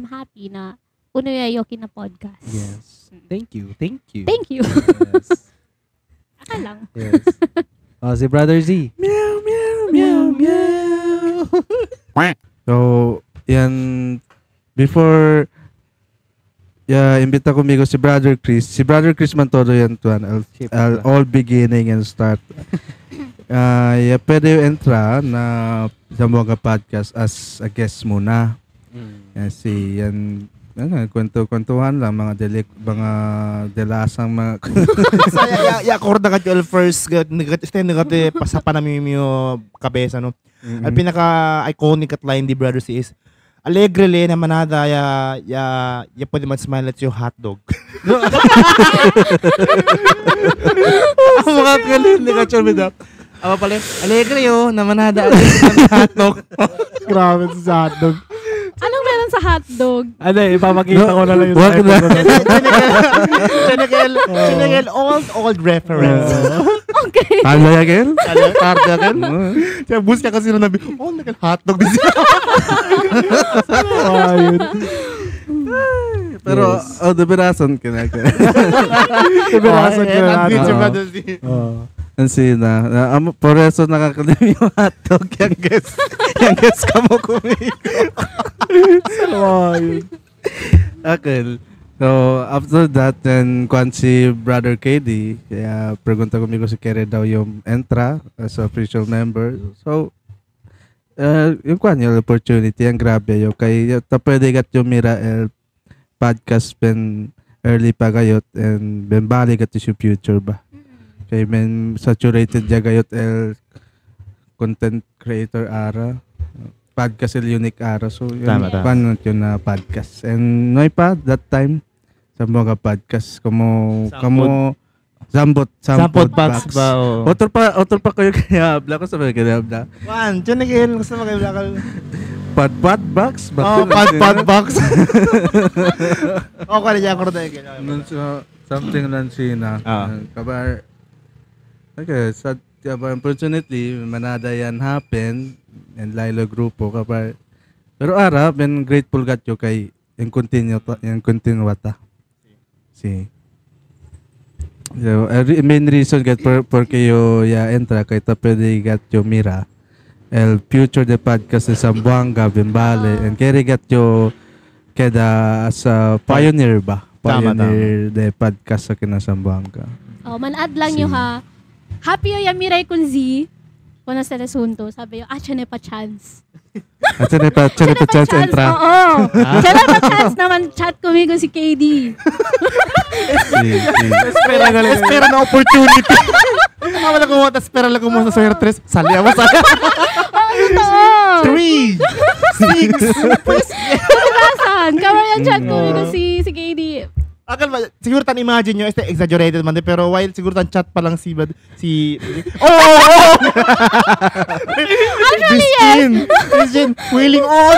happy na uno yayo kina podcast. Yes. Thank you. Thank you. Thank you. Yes. Aka lang. Yes. Si Brother Z. Meow, meow, meow, meow. So, yan, before imbita komigo si Brother Chris. Si Brother Chris man todo yan tuan. All beginning and start. Pwede yung entra na sa mga podcast as a guest muna. Si yan kwento-kwentuhan lang mga delasang mga akorda ka yung first negati pasapa namin yung kabesa no. Al pinaka-iconic at line di Brothers is Alegre le na manada ya pwede man smile at yung hotdog. Ang mga kalin ni Kachormida. Ama pala, alegre yo na manada at hotdog. Grabe sa hotdog. Anong meron sa hotdog? Ano, ipapakita ko na lang yung Sinigel, old reference. Okay. Tardayakel? Tardayakel? Kaya bus ka kasi nabi, hotdog din siya. Ayun. Pero, deberason kinaka. Deberason kinaka. Nansi na. Por eso nakakalim yung hotdog. Yung guess ka mo kumigo. Okay. So, after that, then, kwan si Brother KD, kaya pregunta ko si Kere daw yung entra as official member. So, yung kwan yung opportunity, ang grabe yung kay pwede gat yung mira podcast pen early pa gayot and ben balik at yung future ba. Kay men saturated ya gayot content creator ara. Podcast unique ara. So, yun yun na podcast. And noy pa, that time, sa mga podcast, kamo Zambot box ba? Otro pa kayo kaya habla ko sa mga kaya habla. Juan, dyan nagigil ko sa mga habla. Pad box? Pad box. Okay, na ako rin. Something lang sina. Kabar, okay, unfortunately, manada yan happen and Lilo Grupo kabar. Pero ara, ben grateful gatyo kay yung continuata. Si. So, main reason gat porque yo ya entra kay ta pwede gatyo mira. El future the podcast sa Zamboanga, Bembale, and kaya gatyo keda sa pioneer ba? Pioneer the podcast sa kinasambanga. Manad lang yung ha. Happy yo yamiray kunzi. Kung nasa resunto, sabi yo, chane pa chance. Chane pa chance entra. Oo. Chane pa chance naman chat kumigo si KD. Espera na opportunity. Wala ko mo, espera lang ko mo sa Sawyer 3. Salya mo. 3, 6. Pagkasan, kamar yung chat kumigo si KD. Akal ba, siguro tan imagine nyo, exaggerated man din, pero while siguro tan chat pa lang si Miss Jin, willing on.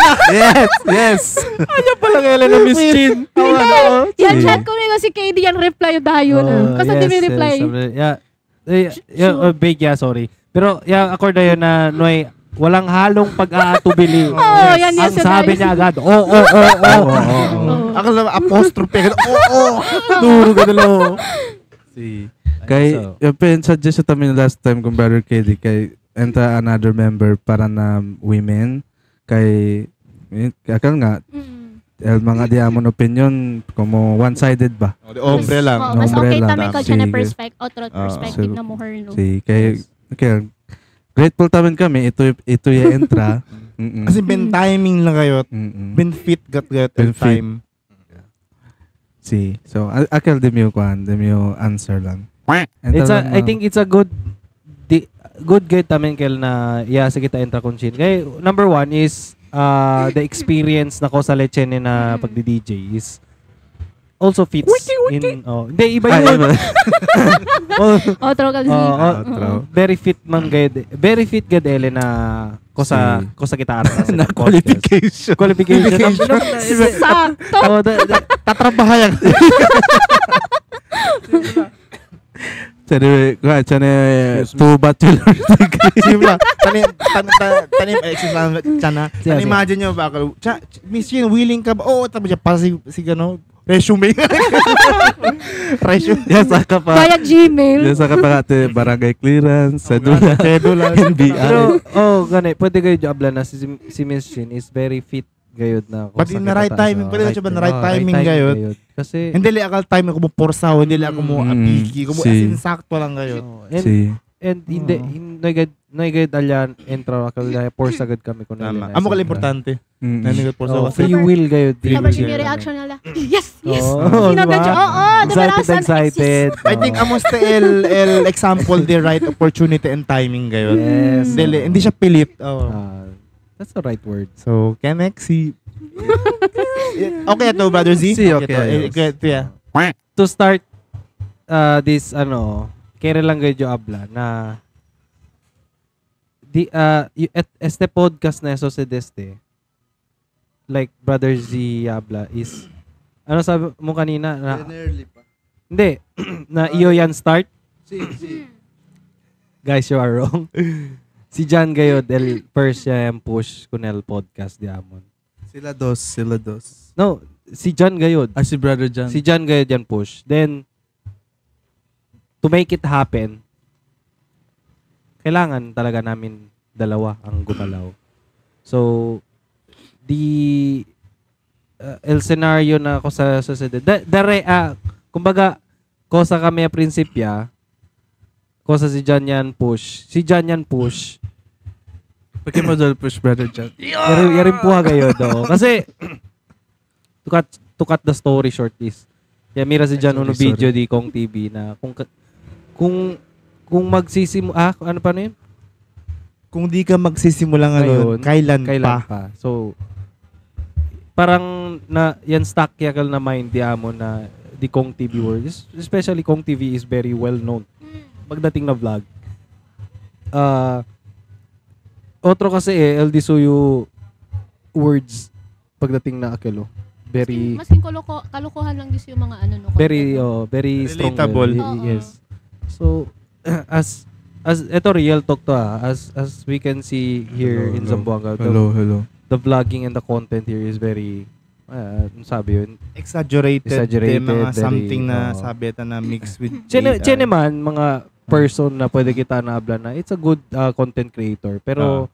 Yes. Ano pala ngayon na Miss Jin? Yan chat ko nga si KD yan reply dayo na. Kasi di may reply. Big sorry. Pero accord na yun na Noy, walang halong pag-aatubili. Yan ang sabi niya agad, Akala na apostrophe. Duro ka dalo. Kay, yung suggest sa tamin last time kung Brother KD, kay enter another member para na women. Kay, akal nga, mga diamond opinion, como one-sided ba? Ombre lang. Mas okay tamin ko siya na perspective na mo her, no? Kay, grateful tamin kami, ito yung entra. Kasi ben timing lang kayo. Ben fit gat time. So, akal dem yung answer lang. I think it's a good guide tamin kel na sa kita entra kunchin. Kaya number one is the experience na ko sa leche na pagdi-DJ is also fits in hindi iba yun. Outro kasi. Very fit man guide. Very fit guide ele na ko sa kita ara na qualification. Sakto. Tatrabahayan. Chane 2 bachelor degree. Tanim Tanim imagine nyo ba Miss Jin, willing ka ba? Tapos siya para si resume. Yes, saka pa. Via Gmail. Yes, saka pa ate barangay clearance, cedula, NBI. Pero gani, pwede kayo jabla na si Miss Jin is very fit gayud na. Pati na right timing, pwede siya ba na right timing gayud? Kasi Hindi li akal time ko mo porsaw, hindi li ako mo apiki, como as in sakto lang kayo. and hindi naigad alyan entra akal por sagad kami kun Tama. Amo kala importante. Nanigad porsaw. Free will kayo. Sabi yung reaction nila. Yes! Yes! Oh, Sino diba? na dyan? Oo, Excited. I think amos the el example the right opportunity and timing kayo. Yes. Hindi siya pilit. That's the right word. So, Kenek, okay to, Brother Z? Okay. Yeah. To start this kaya lang kayo abla na este podcast na eso se deste like Brother Z abla is ano sabi mo kanina na hindi na iyo yan start guys you are wrong si John Gayo del first yung push kunel podcast di amon Sila dos. no si John Gayod Si Brother John. si John Gayod yan push then to make it happen kailangan talaga namin dalawa ang gumalaw. So, el scenario na ko sa sociedad. Kumbaga, ko sa kami a prinsipya, ko sa si John yan push. Si John yan push. Pagka mo dal push, Brother John. Yarin po kayo do. Kasi, to cut the story short is, kaya mira si John uno video di Kong TV na kung ano pa na yun? Kung di ka magsisimula ngayon, kailan pa? So, parang yan stuck yakal na mind di amo na di Kong TV world. Especially Kong TV is very well known. Magdating na vlog. Otro kasi El Disuyo words pagdating na akelo. Very masking kalokohan lang dis yung mga very strong. Relatable. Yes. So as ito real talk to as we can see here in Zamboanga. Hello. The vlogging and the content here is very sabi yun exaggerated mga something na sabi na mix with Chene man mga person na pwede kita na abla na it's a good content creator pero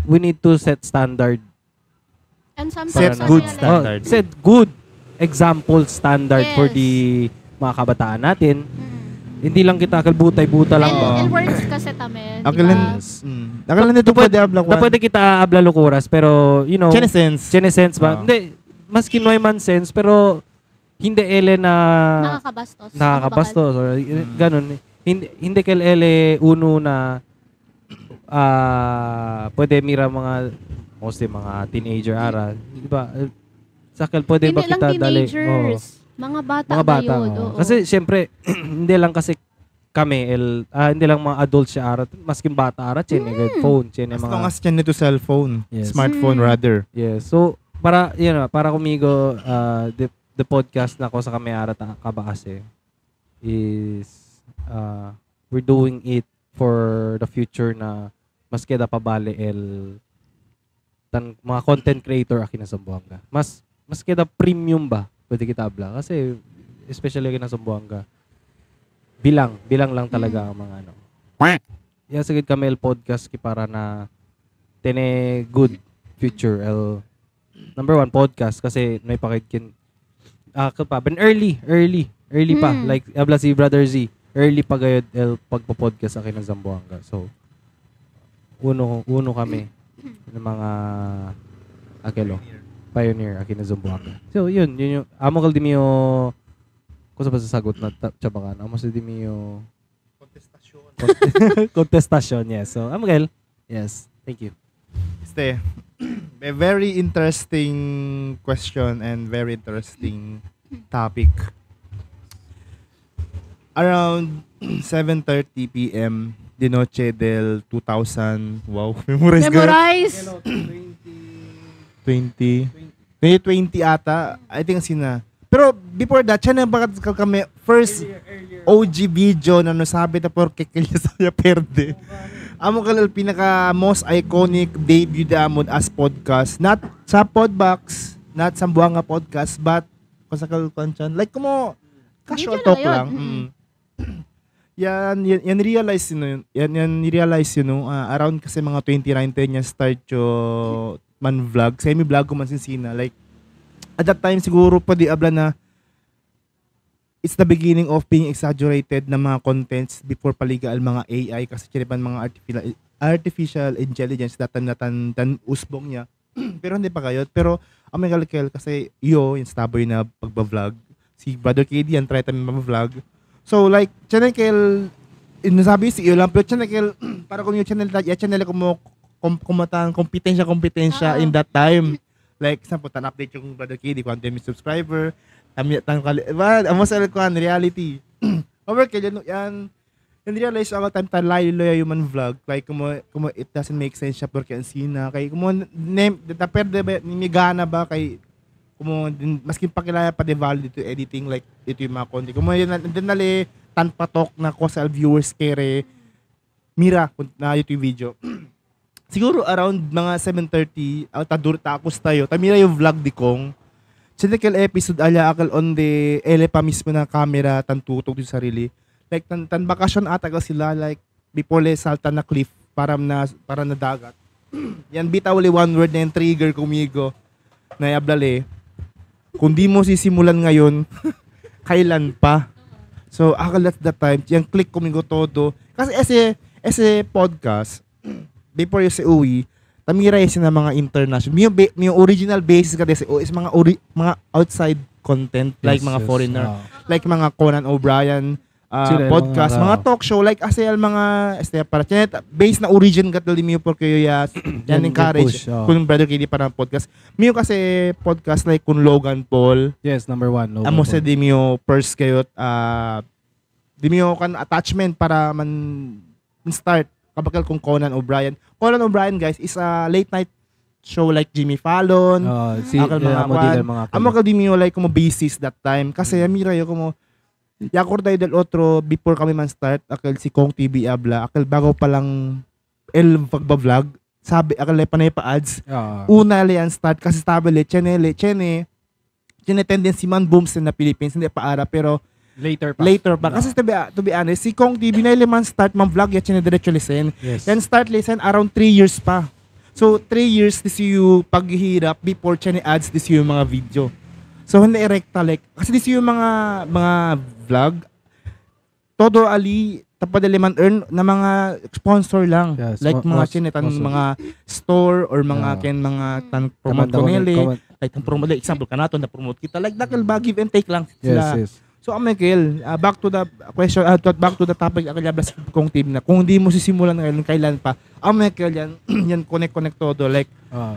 we need to set standard and set good standard set good example standard for the mga kabataan natin. Hindi lang kita kalbutay-buta lang ba? And words kasi tamen. Akalan nito pwede abla ko. Pwede kita abla lukuras pero you know, Chene sense ba? Hindi mas kinoy man sense pero hindi ele na nakakabastos or ganun. Hindi kel ele uno na pwede mira mga mostly mga teenager ara, di ba? Sakal pwede ba kita dali? Mga bata yun. Kasi syempre hindi lang kasi kami hindi lang mga adults siya ara, maskin bata ara chene phone, chene mga as long as chene to cellphone, smartphone rather. Yes. So para para kumigo the podcast na ko sa kami ara kabase is we're doing it for the future na maski da pabale mga content creator akin na Zamboanga. Maski da premium ba pwede kita abla kasi especially akin na Zamboanga. Bilang lang talaga ang mga Yeah, sagid kami podcast ki para na tene good future number one podcast kasi may pakitkin ben early pa like abla si Brother Z early pa gayud pagpo-podcast akin ng Zamboanga. So uno kami ng mga akelo pioneer akin ng Zamboanga. So yun yung amo kal dimiyo ko sa sasagot na tsabakan. Amo sa dimiyo contestasyon. Yes. So amo kal. Yes. Thank you. A very interesting question and very interesting topic. Around 7:30 p.m. de noche del 2000. Wow, memorize. 2020 ata. I think sina. Pero before that, siya na bakit kami first OG video na nasabi na porke kaya saya perde. Amo kalal pinaka most iconic debut damod as podcast. Not sa Podbox, not sa Zamboanga podcast, but kasakal kanchan. Like kumo casual talk lang. Yan realize around kasi mga 2019 niya start yo man vlog, semi vlog ko man sinsina. Like at that time siguro pwede abla na it's the beginning of being exaggerated na mga contents before paligal mga AI kasi chinipan mga artificial intelligence datan usbong niya. Pero hindi pa kayo. Pero may kalkel kasi yung staboy na pagba-vlog. Si Brother KD yan try tayo mag-vlog. So like channel kel inasabi si iyo lang pero channel kel para kung yung channel ko mo kumatan kompetensya in that time. Like example tan update yung Brother KD kung may subscriber. Amo sa reality. Over kaya yan. And realize ako time talayo human vlog. Like kung it doesn't make sense siya porque ang sina. Kay kung perde ba nimigana ba kay kung maski pakilaya pa de value dito editing like ito yung mga content. Kung din nali tan patok na ko sa viewers kere mira na YouTube video. Siguro around mga 7:30 tadur ta ako tayo. Tamira yung vlog di kong Chinikel episode ala akal on the ele pa mismo na camera tan tutok din sarili. Like tan bakasyon ata ka sila like before le salta na cliff para na dagat. Yan bitaw li one word na yung trigger kumigo na yablale. Kung di mo sisimulan ngayon, kailan pa? So akal at that time, yung click kumigo todo. Kasi ese podcast before yung si Uwi, tamira yun na mga international. Yung original basis kasi is mga outside content like mga foreigner. Like mga Conan O'Brien podcast, mga talk show like asel mga para based na origin katul mi porque yan encourage kun Brother KD para podcast. Miyo kasi podcast like kun Logan Paul. Yes, number 1. Logan Amo sa di miyo first kayot di miyo kan attachment para man start kapag kung Conan O'Brien. Conan O'Brien guys is a late night show like Jimmy Fallon. Amo ka di miyo like como basis that time kasi mira yo como yakor tayo del otro before kami man start akal si Kong TV abla akal bago pa lang pagba-vlog sabi akal panay pa ads una lian start kasi stable chene tendency man booms na Philippines hindi pa ara pero later pa kasi to be honest si Kong TV na man start man vlog ya chene diretso listen then start listen around 3 years pa so 3 years this you paghihirap before chene ads this yung mga video. So hindi erekta like kasi this yung mga vlog todo ali tapadali man earn na mga sponsor lang like mga chinetan mga store or mga mga tan promote koneli like tan promote example kanato na promote kita like dakal ba give and take lang sila. So Michael back to the question back to the topic akala kong team na kung hindi mo sisimulan ngayon kailan pa Michael yan connect todo like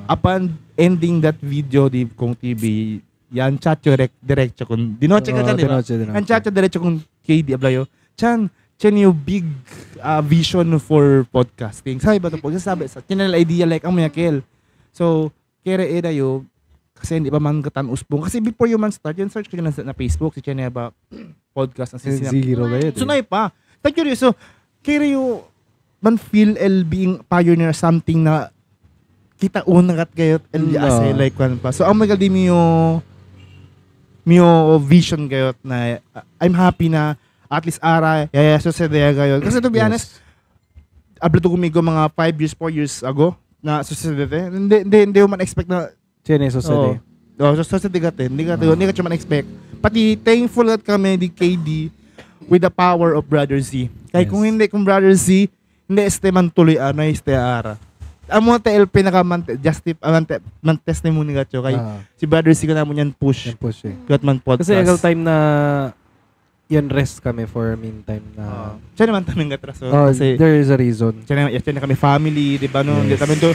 upon ending that video di kong TV yan chacho diretso kun dinoche ka diba? Ang chacho diretso kun KD ablayo. Chan yung big vision for podcasting. Sabi ba to po? Sabi sa channel idea like ang Michael. So kere era yo kasi hindi pa man katan usbong kasi before you man start yun search ko na Facebook si channel ba podcast ang sinap. Zero kayo. Sunay pa. Thank you. So kere yo man feel being pioneer something na kita unang kat kayo like kwan pa. So ang mga di Mio vision kayo na I'm happy na at least ara sucede kayo. Kasi to be honest, ablo to kumigo mga 5 years, 4 years ago na sucede. Hindi man expect na chene sucede. Sucede gate. Hindi ka man expect. Pati thankful at kami di KD with the power of Brother Z. Kaya kung hindi kung Brother Z, hindi man tuloy este ara. Amo ta el pinaka man testimony gacho kay si Brother C kana mo yan push kat man podcast kasi agal time na yan rest kami for meantime na siya naman taming gatraso kasi there is a reason siya na kami family di ba no hindi tamen to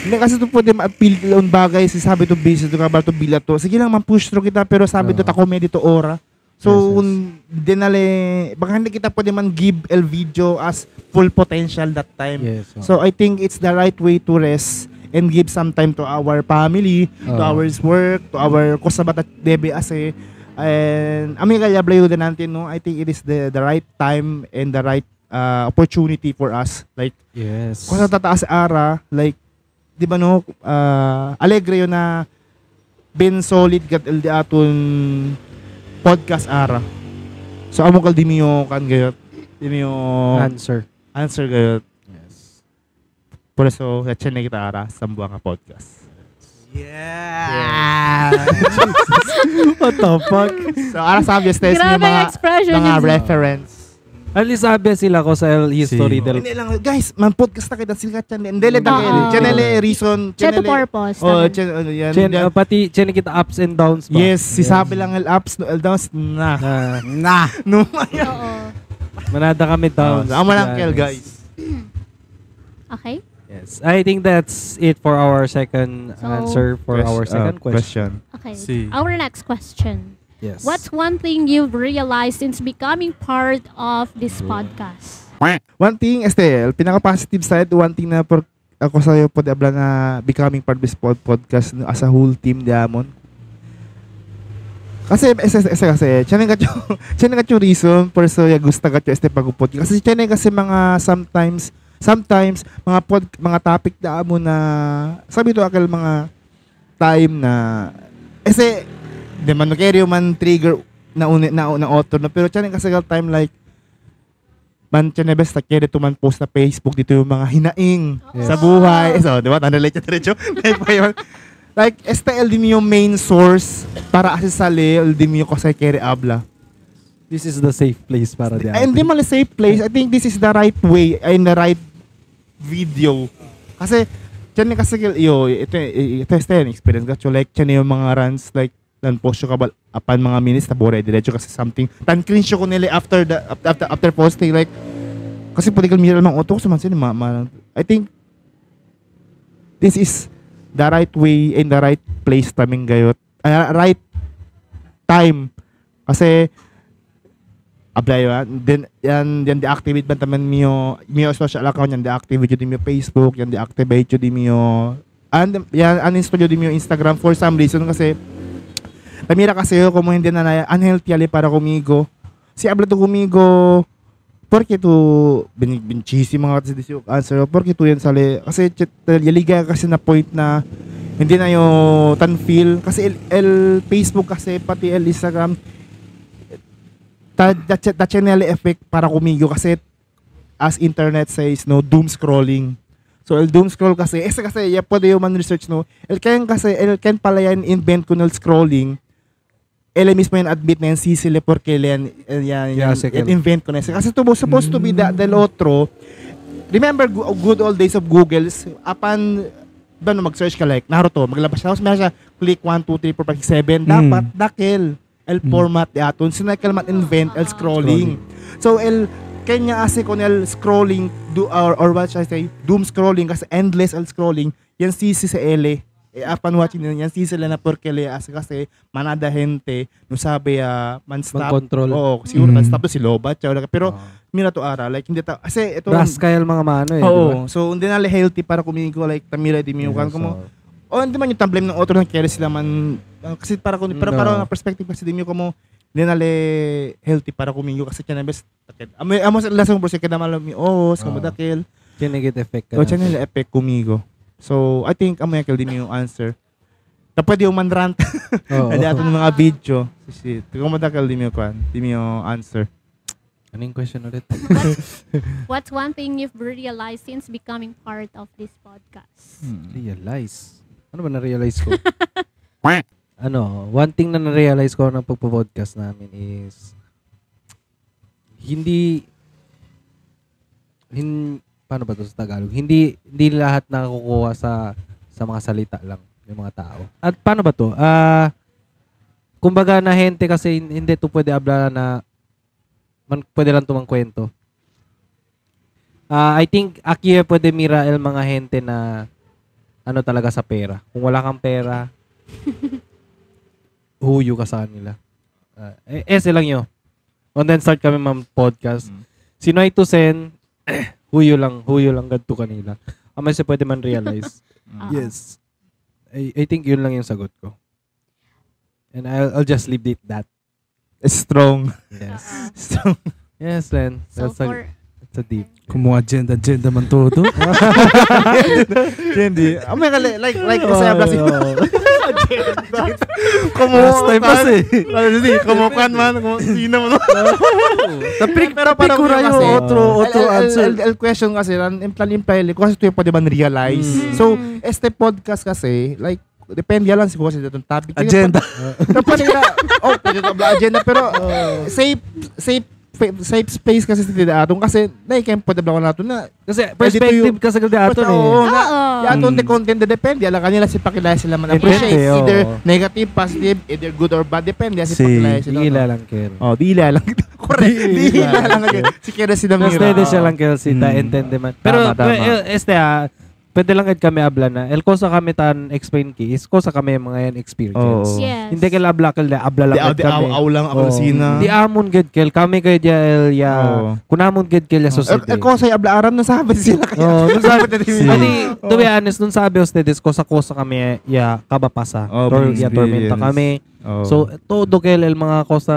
hindi kasi to pwede ma-appeal on bagay si sabi to busy to kabar to bila to sige lang man push through kita pero sabi to ta comedy to ora so dinale baka hindi kita pwede man give el video as full potential that time. So I think it's the right way to rest and give some time to our family, to our work, to our kusabata debe ase and kaya blayo din natin no. I think it is the right time and the right opportunity for us like kung sa tataas ara like di ba no alegre yun na been solid gat el di aton podcast ara. So amo kal di miyo kan gayot. Di miyo answer gayot. Yes. Por eso, chen na kita ara sa buwang podcast. Yeah. What the fuck? So, ara sabi yung Grabe yung expression mga niya. reference. At least sabi sila ko sa history del. Hindi lang, guys, man podcast na kita sila channel. Hindi le Oo. channel reason, Check to channel. purpose. Oh, Tama. channel yan. Chen, pati chen kita ups and downs pa. Yes, si sabi lang el ups no el downs na. No. Oo. Manada kami downs. Amo lang kel, guys. Okay. Yes. I think that's it for our second So, answer for our second question. Okay. Si. Our next question. Yes. What's one thing you've realized since becoming part of this podcast? One thing, Estel, pinaka-positive side, one thing na ako sa'yo po diabla na becoming part of this podcast no, as a whole team diamond. Kasi, tiyan nga yung reason for so gusto ka yung este pag-upod. Kasi tiyan kasi mga sometimes mga topic diamond na sabi to akal mga time na kasi di man carry man trigger na author na pero tiyan kasi time like man tiyan best na carry to man post na Facebook dito yung mga hinaing sa buhay. So, di ba? Tandalay siya diretso. Like, STL din yung main source para asisali, din yung kasi carry abla. This is the safe place para diyan. Hindi man safe place. I think this is the right way and the right video. Kasi, tiyan kasi ito STL experience ka. Like, tiyan yung mga runs like post ko kabal apan mga minutes na bore diretso kasi something tan clean ko nila after posting like kasi political mirror mang auto man sila I think this is the right way and the right place taming gayot right time kasi apply then yan deactivate ba taman miyo social account yan deactivate jud miyo Facebook yan deactivate jud miyo and yan uninstall jud miyo Instagram for some reason kasi tamira kasi yo como hindi na unhealthy ali para kumigo. Si habla to kumigo porque tu binchisi mga kasi answer porque tu yan sali kasi yaliga kasi na point na hindi na yo tan feel kasi el Facebook kasi pati el Instagram the channel effect para kumigo kasi as internet says no doom scrolling. So el doom scroll kasi ya pwede yung man research no el kan pala yan invent ko ng scrolling. Ele mismo yan admit na yan sisili porque yan invent ko na yan. Kasi supposed to be del otro. Remember good old days of Google's apan ba no mag-search ka like Naruto maglabas na meron siya click 1 2 3 4 5 6 7 dapat dakil el format aton sinakal mat invent el scrolling. So el kanya asi kon el scrolling or what should I say doom scrolling kasi endless el scrolling yan sisi sa ele. Apan watching nila yan sila na porque le kasi manada gente no sabi man stop control siguro man stop to si Lobat pero mira to ara like hindi ta kasi ito Raskayal mga mano diba? So hindi na healthy para kumigo like tamira di miyo kan como hindi man yung tamblem ng otro ng carry sila man kasi para para perspective kasi di miyo como hindi na healthy para kumigo kasi tiyan best amo lasong process kada malam sa madakil kinigit effect so tiyan nila effect kumigo. So, I think amo yakil din yung answer. Na pwede yung man-rant. Hindi ato ng mga video. Kung madakal din yung answer. Ano yung question ulit? What's one thing you've realized since becoming part of this podcast? Realize? Ano ba na-realize ko? One thing na na-realize ko ng pagpo-podcast namin is paano ba ito sa Tagalog? Hindi lahat nakakukuha sa mga salita lang yung mga tao. At paano ba to? Kumbaga na hente kasi hindi to pwede abla na pwede lang tumang kwento. I think aquí pwede mira el mga hente na ano talaga sa pera. Kung wala kang pera, huyo ka sa kanila. Ese lang yun. And then start kami podcast. Sino ay to send huyo lang gadto kanila. Amay sa pwede man realize. Yes. I think yun lang yung sagot ko. And I'll just leave it that. Strong. Yes. Strong. Yes, Len. So It's a deep. Kumu agenda man todo. Hindi. Like kasi abla si Last time kasi. Kumukan man sino mo. Pero para kasi otro answer. El question kasi imply kasi tu pwede man realize. So este podcast kasi like depende lang siguro sa itong topic. Agenda. Pwede na agenda pero safe space kasi sa tida atong kasi pwede ba ko nato na kasi perspective kasi kasi ato atong the content depende ala kanila si pakilaya sila man appreciate either negative positive either good or bad depende si pakilaya sila dila lang ker dila lang correct dila lang si kera si Damira pwede siya lang ker si ta intende man pero pwede lang kami abla na el kosa kami tan explain ki is kosa kami mga yan experience hindi kay abla lang kami aw lang ako sina di amon ged kel kami kay el ya kunamon ged kel ya society kosa abla aram na sabi sila nun sabi to be honest nun sabi ustedes kosa kami ya kabapasa or ya tormenta kami so todo kel el mga kosa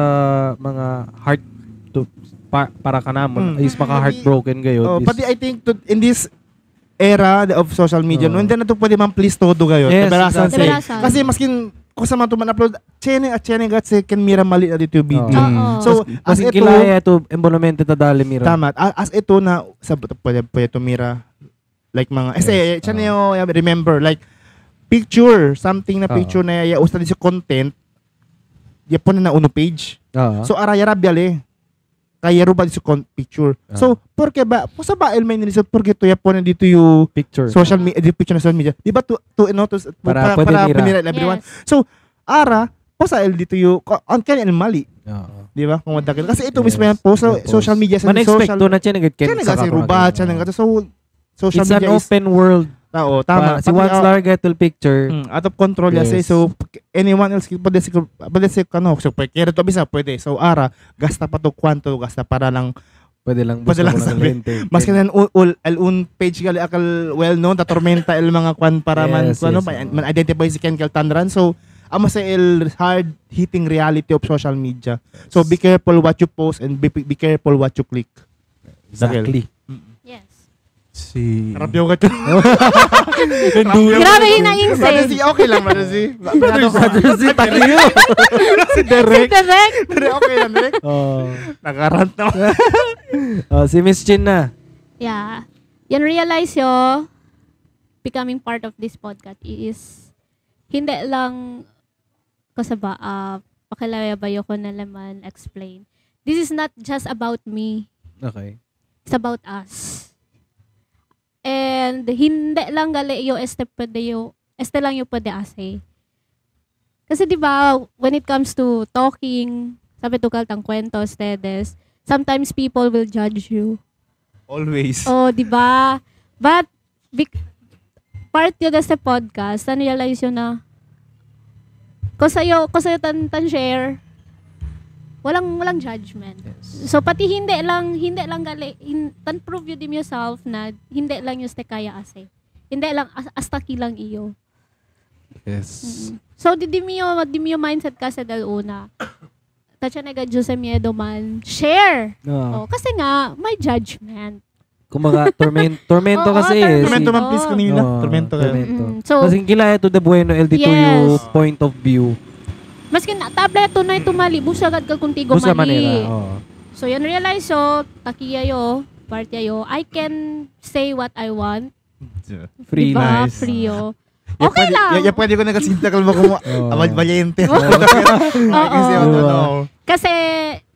mga heart to para kanamon is maka heartbroken gayon pati I think in this era of social media hindi na to pwede man please todo gayon yes, kasi maskin kung sa man to man upload chene gat si ken mira mali na dito video so as ito kilaya to embonamente ta dali mira tama as ito na sa pwede to mira like mga chene yo remember like picture something na picture na ya usta sa content ya pon na uno page so araya rabiale kaya ruba sa picture. So, porque ba, sa ba el may nilisod, porque to yapon dito yung picture. Social media, picture na social media. Di ba para pinira everyone. So, sa el dito yung, on kanya el mali. Di ba? Kung wadakil. Kasi ito mismo yan po sa social media. Man-expect to na siya nagad kasi ruba, siya nagad. So, social media it's an open world. Tama. Si once largatul picture. Out of control yes. So, anyone else, pwede si so, kaya ito bisa, pwede. So, gasta pa to kwanto, gasta para lang, pwede lang sabihin. Mas kanan, un page gali akal well-known, tatormenta el mga kwan para man identify si Ken Kaltandran. So, amo sa el hard-hitting reality of social media. So, be careful what you post and be careful what you click. Exactly. Yes. Rapyo ka ito. Grabe yun ang insane. Okay lang, Madasi. Si Derek. Okay lang, Derek. Nakarant na. Si Miss Chin na. Yeah. Yan realize yo, becoming part of this podcast is, hindi lang, pakilaya ba ko na naman explain. This is not just about me. Okay. It's about us. And hindi lang gali yung este lang yung pwede ase. Kasi di ba when it comes to talking, sabi tukal tang kwento, stedes, sometimes people will judge you. Always. Di ba? But part yun sa podcast, realize yun na ko sa'yo tan share, walang judgment. Yes. So pati hindi lang gali tan prove you dim yourself na hindi lang yung ste kaya ase. Hindi lang hasta kilang iyo. Yes. So di mi mindset kasi dal una. Tacha nega Jose miedo man share. Kasi nga may judgment. Kumaga tormento kasi is. Tormento man please kanina. Tormento. So kasi kilaya to the bueno el dito yung point of view. Maskin tabla ito na tumali, busagad ka kung tigo mali. So, yan realize yo, takiya yo, partya yo, I can say what I want. Free, diba? nice. Free yo. Okay lang. Pwede ko nagasinta kalma kung valiente. Kasi,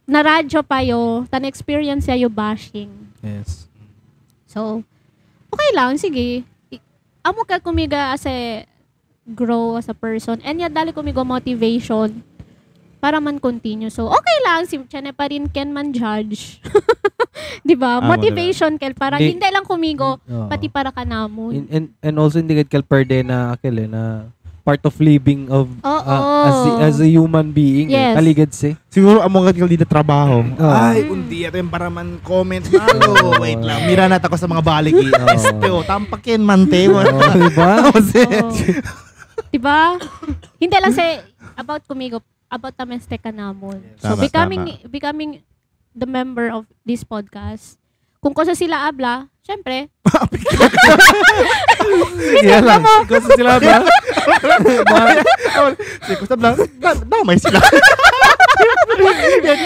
na-radyo pa yo, tan-experience yo bashing. Yes. So, okay lang, sige. Amo ka kumiga as grow as a person and yan dali ko migo motivation para man continue. So okay lang si Chane pa rin can man judge. 'Di ba? Motivation kel para hindi lang kumigo pati para kanamon. And also hindi kel per day na akil na part of living of as a human being. Yes. Taligad si. Siguro amo kel dito trabaho. Ay undi ato yung para man comment malo. Wait lang. Mira na ako sa mga baligi. Tampakin man te. Diba? Diba? Hindi lang about kumigo, about tameste kanamon. So becoming the member of this podcast. Kung kosa sila abla, syempre. Sila lang. Kosa sila abla. Kosa abla. Damay sila.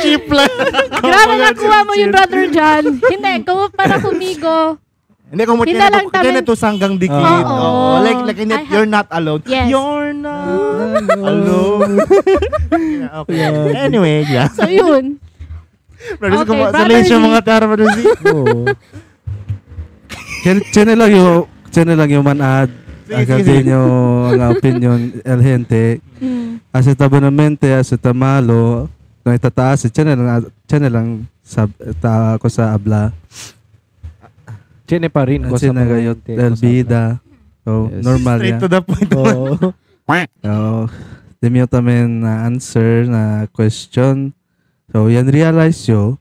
Cheap lang. Grabe nakuha mo yung brother John. Hindi, para kumigo. Hindi kung kaya to sanggang dikit. Like you're not alone. Yes. You're not alone. Okay. Anyway, yeah. So yun. Brothers, Okay, sanay siya mga tara, brothers. Channel lang yung man-ad. Agad nyo ang opinion, el gente. As bonamente, as malo. Kung itataas, channel lang ako sa abla. Chene pa rin ko sa mga Elbida. So, normal Straight yan. to the point. Demi tamen na answer na question. So, yan realize yo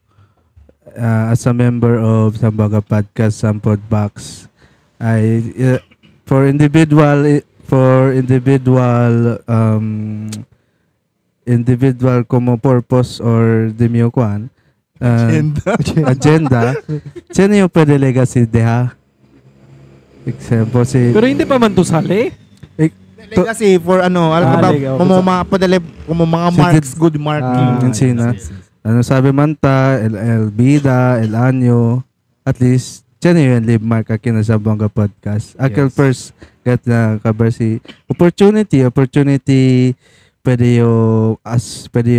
as a member of Sambaga Podcast, Sampod Box, ay for individual como purpose or demi kwan agenda. Sino yung pwede legacy deha? Example si... Pero hindi pa man to sali. Legacy for alam mo ba, mga marks, good marking. Sina. Ano sabi man ta, El Bida, El Anyo, at least, sino yung live mark akin sa Bongga Podcast. Akil first, get na cover si opportunity, pwede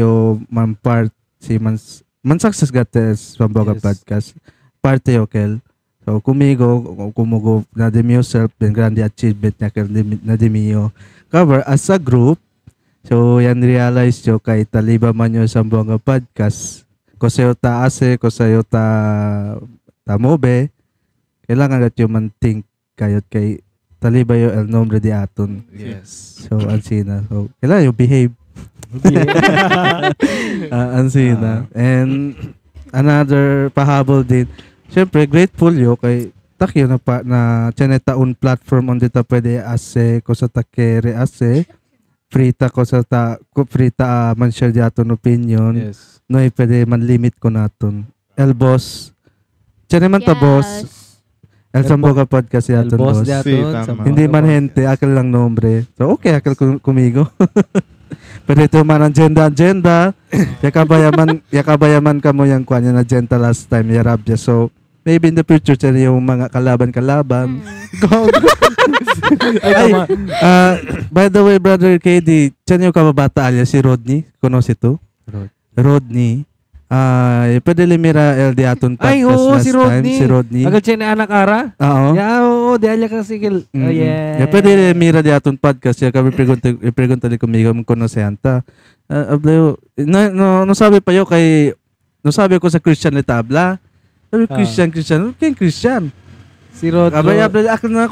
yung man-part, si man-success gates sa Bongga Podcast. Parte yokel. So, kumugo na demi yourself, yung grande achievement na demi yo. Cover as a group. So, yan realize yo kay taliba man yo sa Bongga Podcast. Kusayo ta ase, kusayo ta mobe. Kailangan at yung man-think kayot kay taliba yo el nombre de aton. Yes. So, ansina. So, kailangan yung behave. Ansina. And another pahabol din. Siyempre, grateful yo kay takyo na chanetaon platform on dito pwede ase ko sa takere ase. Frita ko sa frita man share di aton opinion. Yes. No, pwede man limit ko naton. El boss. Chaneman ta boss. El Samboga Podcast aton boss. Hindi man gente, akal lang nombre. So okay, akal kumigo. Pero ito man agenda. Yakabayaman ka mo yung kanya na agenda last time, yarabya. So, maybe in the future, yung mga kalaban. By the way, brother KD, tiyan yung kababata alya, si Rodney. Konos ito? Rodney. Pwede limira el di aton podcast last time. Si Rodney. Agad siya na anak ara? Oo. Oo, di alya kang sigil. Yeah. Pwede limira di aton podcast. Kaya kami pregunta ni kumiga mong konosenta. No sabi pa yo kay... No sabi ko sa Christian Letabla. Christian. Okay, Christian. Si Rod. Akal na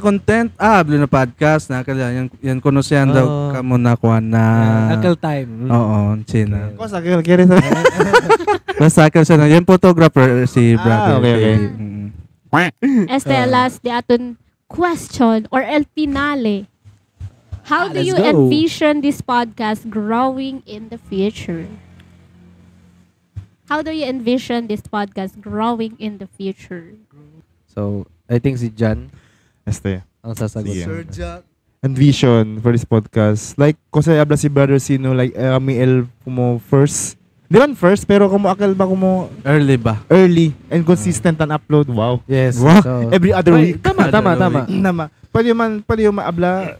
content. Abli na podcast na yan konosyan daw kamo na kuha na akal time. Oo, China. Ko sa akal kere sa. Basta akal siya na yan photographer si brother. Okay. Last the aton question or el finale. How do you envision this podcast growing in the future? How do you envision this podcast growing in the future? So, I think si Jan ang sasagot. Sir Jack. Envision for this podcast. Like, kasi habla si Brother Sino, like, kami kumo first. Di man first, pero kumo akal ba kumo early and consistent an upload. Wow. Yes. Wow. So, every other week. Tama. Pwede yung maabla.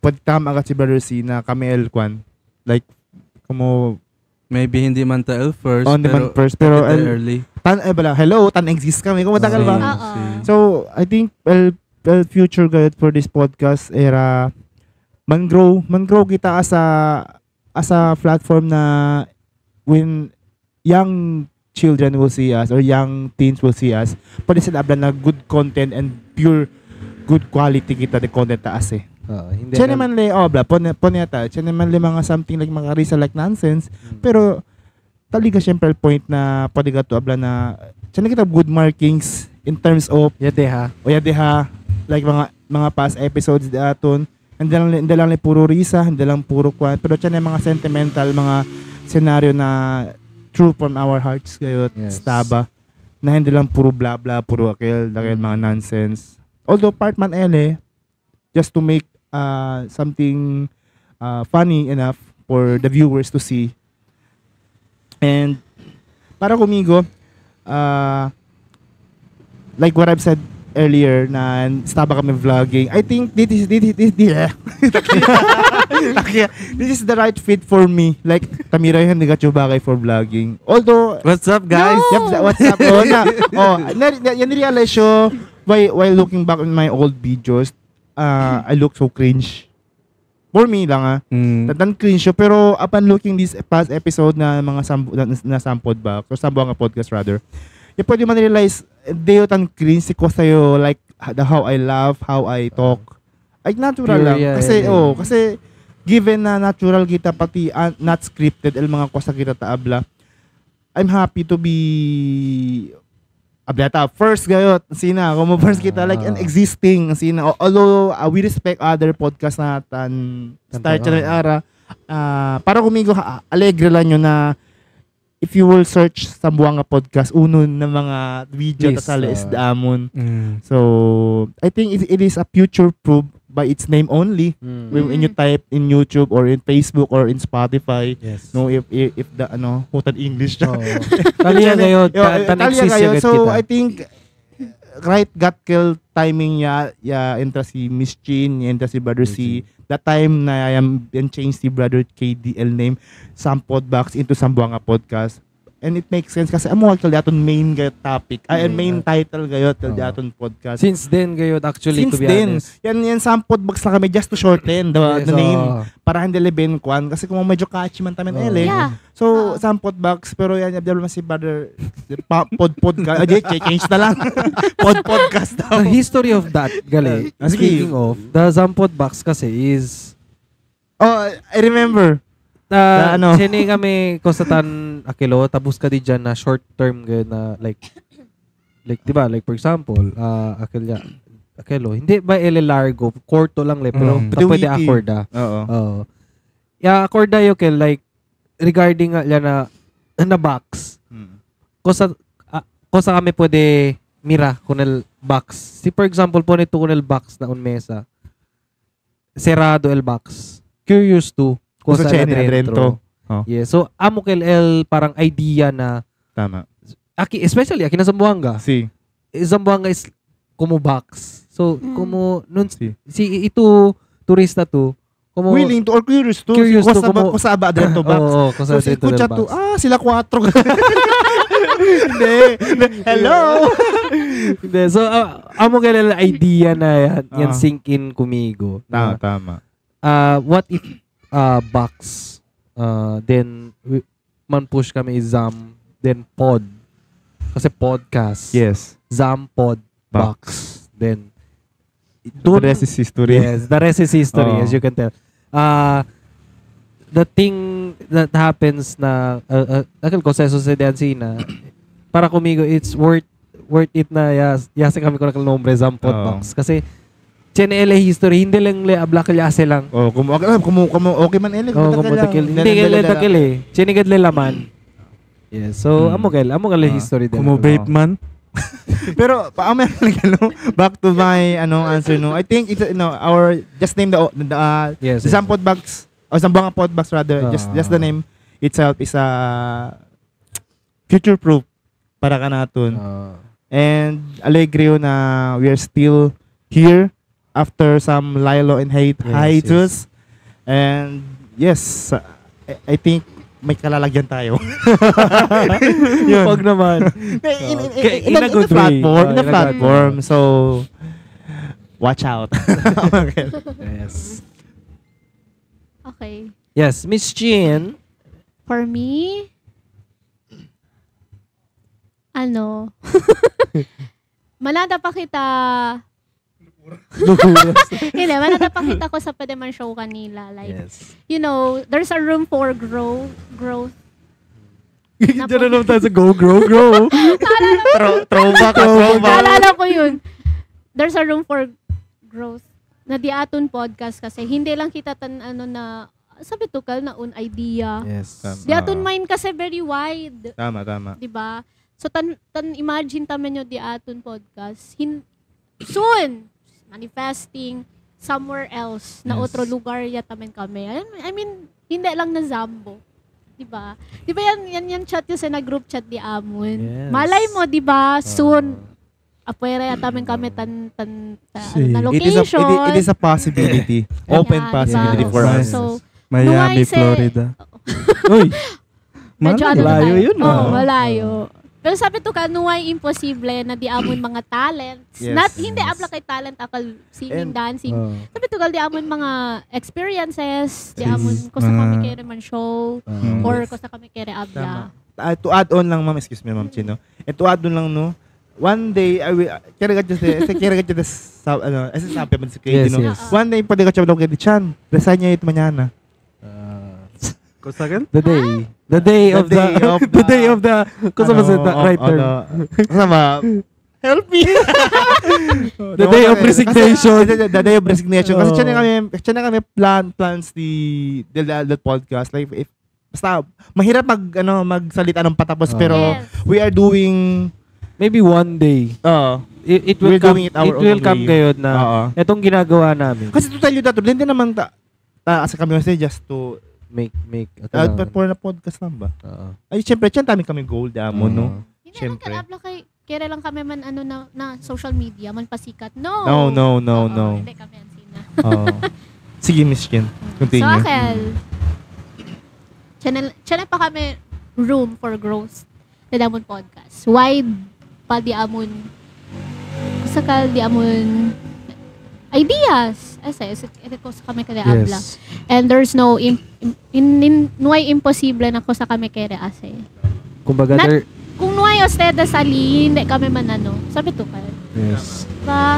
Pwede tama agad si Brother Sina, kami kwan. Like, kumo maybe hindi man ta first. Pero early. Hello, exist kami. Kumatagal ba? So, I think, future guide for this podcast era, man-grow kita as a platform na when young children will see us or young teens will see us, pwede sila ablan na good content and pure good quality kita the content taas eh. Siya naman mga something like mga risa like nonsense, pero taliga syempre point na pwede ka to abla na siya na kita good markings in terms of yadeha like mga past episodes daton hindi lang puro risa, hindi lang puro kwan, pero siya na mga sentimental mga scenario na true from our hearts kayo staba na hindi lang puro bla bla puro akil mga nonsense, although part man just to make something funny enough for the viewers to see. And para kumigo, like what I've said earlier na staba kami vlogging. I think this is the right fit for me. Like Tamira yung hindi ka bagay for vlogging. Although What's up, guys? No! Yep, what's up? Yan realize ko while looking back on my old videos, I look so cringe. For me lang Tatan cringe siya. Pero upon looking this past episode na mga sampled back, or Sambuanga podcast rather, yung pwede man realize, dayo tan cringe ko sa'yo, like, how I laugh, how I talk. Ay, natural lang. Kasi, given na natural kita, pati not scripted, mga kosa kita taabla, I'm happy to be, ablata, first gayot, sina, kung first kita, like, an existing, sina, although, we respect other podcast na start na ara, para kumigo, alegre lang yun na, if you will search Sambuanga podcast, uno na mga video tasala is Damon. So, I think it is a future proof by its name only. When you type in YouTube or in Facebook or in Spotify. Yes. No, if the hutan English na. Talya ngayon. So, I think right gut kill timing ya enta si Miss Chin, enta si Brother C. That time na I am change si Brother KDL name Sampodbox into Sambuanga podcast. And it makes sense kasi amo kal daton main topic. Main title gayot kal daton podcast. Since then gayot actually, to be honest. Yan Sampodbox lang kami just to shorten the name para hindi leben kwan kasi kung medyo catchy man tamen Yeah. So Sampodbox pero yan abdal man si Brother podcast. Change na lang. podcast daw. The history of that, gali. Speaking of, the Sampodbox kasi is I remember. Sini kami kostatan akilo tapos ka di dyan na short term na like diba like for example akilo hindi ba largo korto lang pero pwede akorda akorda yo like regarding na box kosa kami pwede mira kunel box si for example po nito kunel box na un mesa cerrado el box curious to Kusa adrento. Yeah, so amo kel parang idea na tama. Especially na Zamboanga. Si Zamboanga is como box. So como nun si itu turista to como willing to or curious to kusa ba adrento box. Kusa adrento box. Sila 4. Hindi. Hello. Hindi. So amo kel idea na yan sink in kumigo. Tama. What if box then man push kami Zam then pod kasi podcast Zampod box then the rest is history. Yes, the rest is history as you can tell. The thing that happens na akal ko sa society na para kumigo it's worth it na yasa kami ko nombre Zampod box kasi CNL history, hindi lang ablak lyase lang. Kung okay man hindi takil Chinigad laman. Yes, so amo kel history din. Kumo vape man. Pero back to my answer no. I think it's our just name the Sampodbox or Sambuanga Podbox rather. Just the name itself is a future proof para kanaton. And alegre na we are still here after some Lilo and hiatus. And yes, I think may kalalagyan tayo. Wag naman. In a platform. So, watch out. Yes. Okay. Yes, Miss Chin. For me, manada pa kita hindi, manatapakita ko sa pwede man show kanila. Like, there's a room for growth. Diyan na naman tayo sa grow. Throwback. Naalala ko yun. There's a room for growth na di aton podcast kasi hindi lang kita sabi to kal na un idea. Yes. Di aton mind kasi very wide. Tama. Diba? So, imagine tamen nyo di aton podcast. Soon, manifesting somewhere else na otro lugar yatamen kami. I mean, hindi lang na Zambo. Diba? Diba yan chat yun sa na group chat di Amon? Yes. Malay mo, diba? Soon, Apwera tamin kami na It location. is a possibility. Open Ayan, possibility diba? for us. So, Miami, Florida. Uy, medyo malayo tayo. yun. Malayo. Pero sabi to ka, nuway imposible na di amon mga talents. Yes. Not, hindi abla kay talent akal singing, dancing. Sabi to ka, di amon mga experiences, di amon ko sa kami kere man show, or ko sa kami kere abla. To add on lang, ma'am, excuse me, ma'am Chino. And to add on lang, no, one day, I will, kira ka sabi man si Katie, no? Yes. One day, pwede ka siya daw kay Chan. Resign niya ito manyana. Kusagan? The day of the kasama sa right term. Kasama, help me! The day of resignation. The day of resignation. Kasi siya na kami plans the podcast. Like, if, basta, mahirap magsalita ng patapos, pero we are doing, maybe one day. It will come kayo na itong ginagawa namin. Kasi to tell you that, hindi naman kasi kami kasi just to make for na podcast lang ba? Ay, syempre, dyan kami goal mo, no? Hindi naman kalabla kay, kere lang kami man na social media, man pasikat. No. Hindi kami ang sina. Sige, Miss Ken. Continue. So, Akel, channel pa kami room for growth na damon podcast. Wide pa di amon sakal di amon ideas. Ito ko sa kami kaya abla. And there's no nuay imposible na ko sa kami kaya ase. Kumbaga kung nuay osteda sali, hindi kami manano. Sabi to ka. Yes. Ba,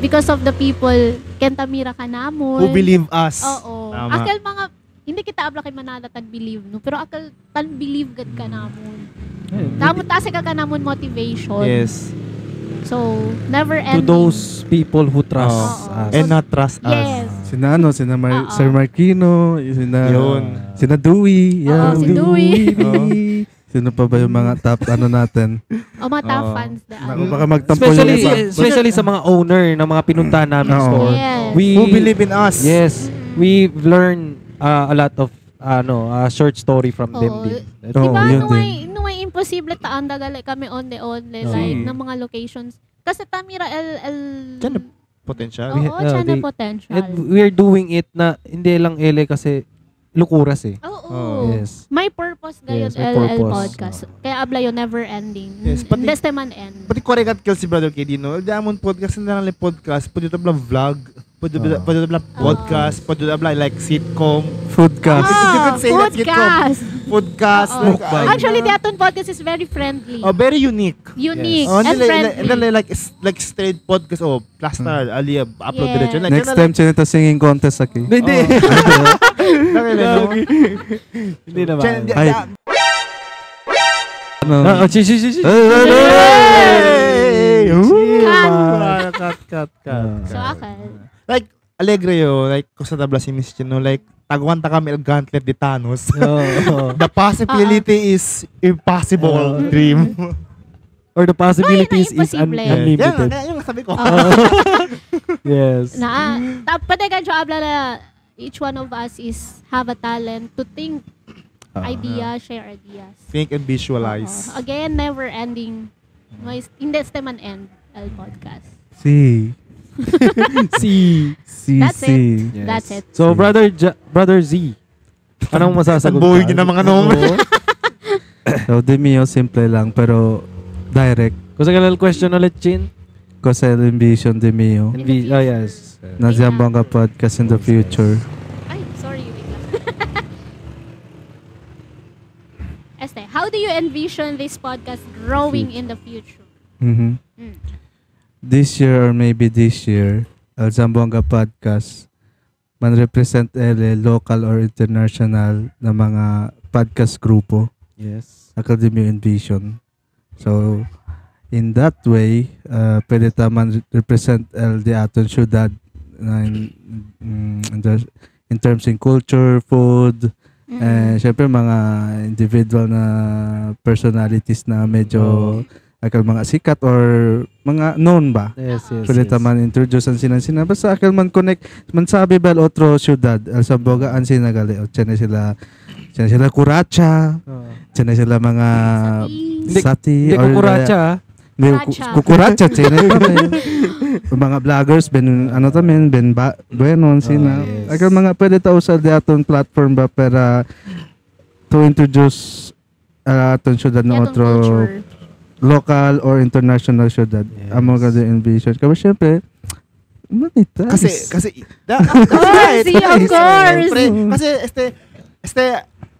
because of the people, kentamira ka namon. Who believe us. Oo. Akal mga, hindi kita abla kay manada tan believe, no? Pero akal tan believe gad ka namon. Namon tase ka namon motivation. Yes. So, never ending. To those people who trust us. And not trust us. Yes. Sina Sir Marquino, sina Dewey. Si Dewey. Sino pa ba yung mga top natin? Mga top fans Baka magtampo especially sa mga owner ng mga pinuntahan namin store. Yes. Who believe in us. Yes. We've learned a lot of short story from them din. Diba, nuway imposible taan dagali kami onde like ng mga locations. Kasi tamira Diyan potential. Diyan na potential. And we're doing it na hindi lang kasi lukuras eh. Oo. Yes. May purpose gayon LL podcast. Kaya abla yun never ending. Yes, pati man end. Pati correct kill si Brother KD, no? Diamond podcast na lang podcast, pwede ito lang vlog, pwede ito lang podcast, pwede ito lang like sitcom, foodcast. You could say that sitcom. Foodcast. Actually, the Aton podcast is very friendly. Very unique. Unique and friendly. And then like straight podcast, plaster, ali, upload diretso. Next time, sinita singing contest aki. Hindi. Hindi naman. Ay. Cut. So, akal. Like, alegre yo, like, kung sa tabla si Miss Chino, like, taguan ta kami el gauntlet de Thanos. The possibility is impossible dream. Or the possibilities is unlimited. Yan yung sabi ko. Yes. Padagan siya abla na each one of us is have a talent to think ideas, share ideas. Think and visualize. Again, never ending. Hindi man end el podcast. That's it. Yes. That's it. So, Brother Z, anong masasagot ka? Buhay niyo ng mga numero. So, Demio, simple lang, pero direct. Kung sa kanal question ulit, Chin? Kasi envision Demio. Oh, yes. Na Zambonga podcast in the future. Ay, sorry. How do you envision this podcast growing in the future? This year or maybe this year, El Zambonga Podcast man represent local or international na mga podcast grupo. Yes. Academy Envision. So, in that way, pwede taman represent the aton syudad in terms in culture, food, syempre mga individual na personalities na medyo akal mga sikat or mga known ba? Yes. Pwede taman introduce ang sinan-sinan. Basta akal man connect, man sabi ba otro syudad, El Zambonga ang sinagali. O tiyan sila Curacha, tiyan sila mga Sati. Hindi ko Curacha. Kuracha. Kukuracha, sino tamen. Mga vloggers, Ben Buenon, sina. Yes. Agar mga pwede ta usad di aton platform ba para to introduce aton syudad na Yatong otro culture. local or international syudad. Yes. Amo ka din envision. Kaya syempre, manita. Kasi Of course. Kasi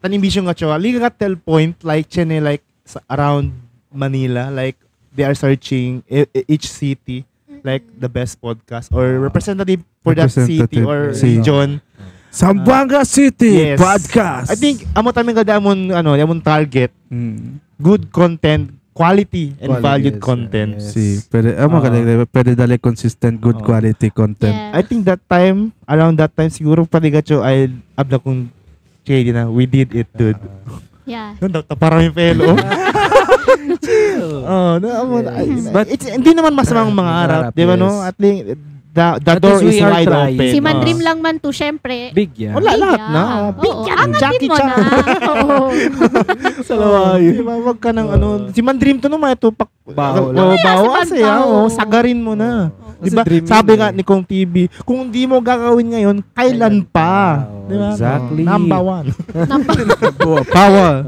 tanimbision nga choa, liga ka tel point like chene like around Manila, like they are searching each city like the best podcast or representative for that city or region. Zamboanga City Yes. Podcast. I think amo tamin kada amon target good content, quality and Quality, valued yes, content. yes. Si, pwede dali consistent good quality content. Yeah. I think around that time siguro paligacho ay abla kung shady na we did it, dude. Yeah. Parang yung pelo. But hindi naman masamang mga harap, di ba no? At least the door is wide open. Si Mandream lang man to, syempre. Big yan. Wala lahat na. Big Oo, yan. angatin Jackie mo Chan. na. Oo. Sa lawayo. Diba, wag ka ng si Mandream to naman ito Baho bawa si siya. Baho. Sagarin mo na. Diba? Kasi dream Sabi yun nga ni Kong TV, kung hindi mo gagawin ngayon, kailan pa? Diba? Exactly. Number one. Power.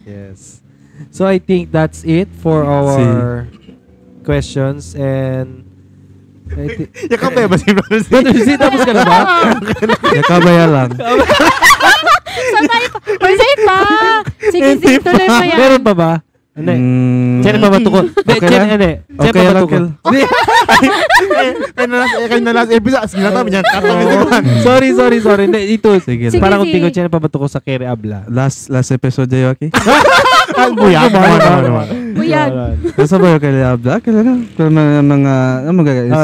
Yes. So I think that's it for our questions and Yakabay ba si Brother Z? Brother Z, tapos ka na ba? Nakabaya lang. Sabay pa. Sabay pa. Sige, tuloy mo yan. Meron pa ba? Hindi. Diyan pa ba tukod? Okay lang. Diyan pa ba tukod? Kaya na last episode, sige na tabi niyan. Sorry. Hindi, ito. Sige Sige, Parang kung sige. tingko, diyan pa ba tukod sa Kere Abla? Last episode de Yoki. Buyag. Buyag. Nasa ba yung Abla? Kailangan mga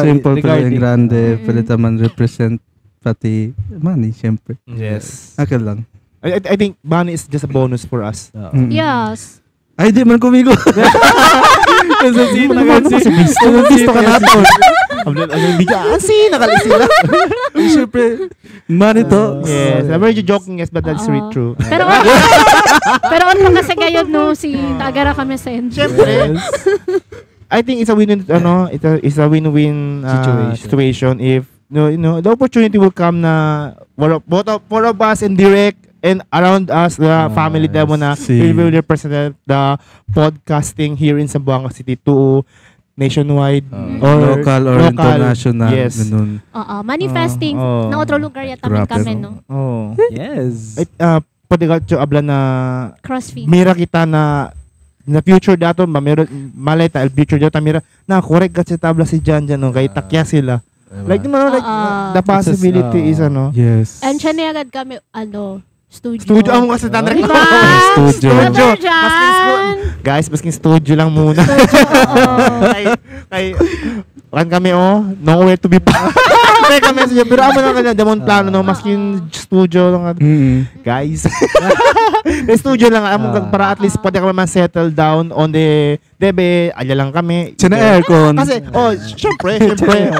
simple pero regarding- yung grande. Pwede taman represent pati money, syempre. Yes. Akin lang. I think money is just a bonus for us. Yes. Ay, di man kumigo. Gusto ka nato. Nakalis sila. Syempre, money to. Yes. I'm very joking, yes, but that's really true. Pero on kasi ngayon no, si Tagara kami send. Siyempre. I think it's a win-win, it's a win-win situation if the opportunity will come na both of us in direct and around us, the family demo na we will represent the podcasting here in Zamboanga City to nationwide or local or international. Yes. Ganun. Manifesting na otro lugar yata kami no. Oh. Yes. Pwede ka abla na Crossfit. mira kita na future dato maleta el future dato mira na correct ka si tabla si Jan no kay takya sila. Like the possibility is Yes. And siya na agad kami studio. Studio ang kasi tanong Diba? Studio. Brother Masking Jan. guys, masking studio lang muna. kay kami nowhere to be found. Kami sa pero amo na kanya damon plano masking studio lang guys. The studio lang para at least pwede kami settle down on the debe alya lang kami. Sina aircon. Kasi syempre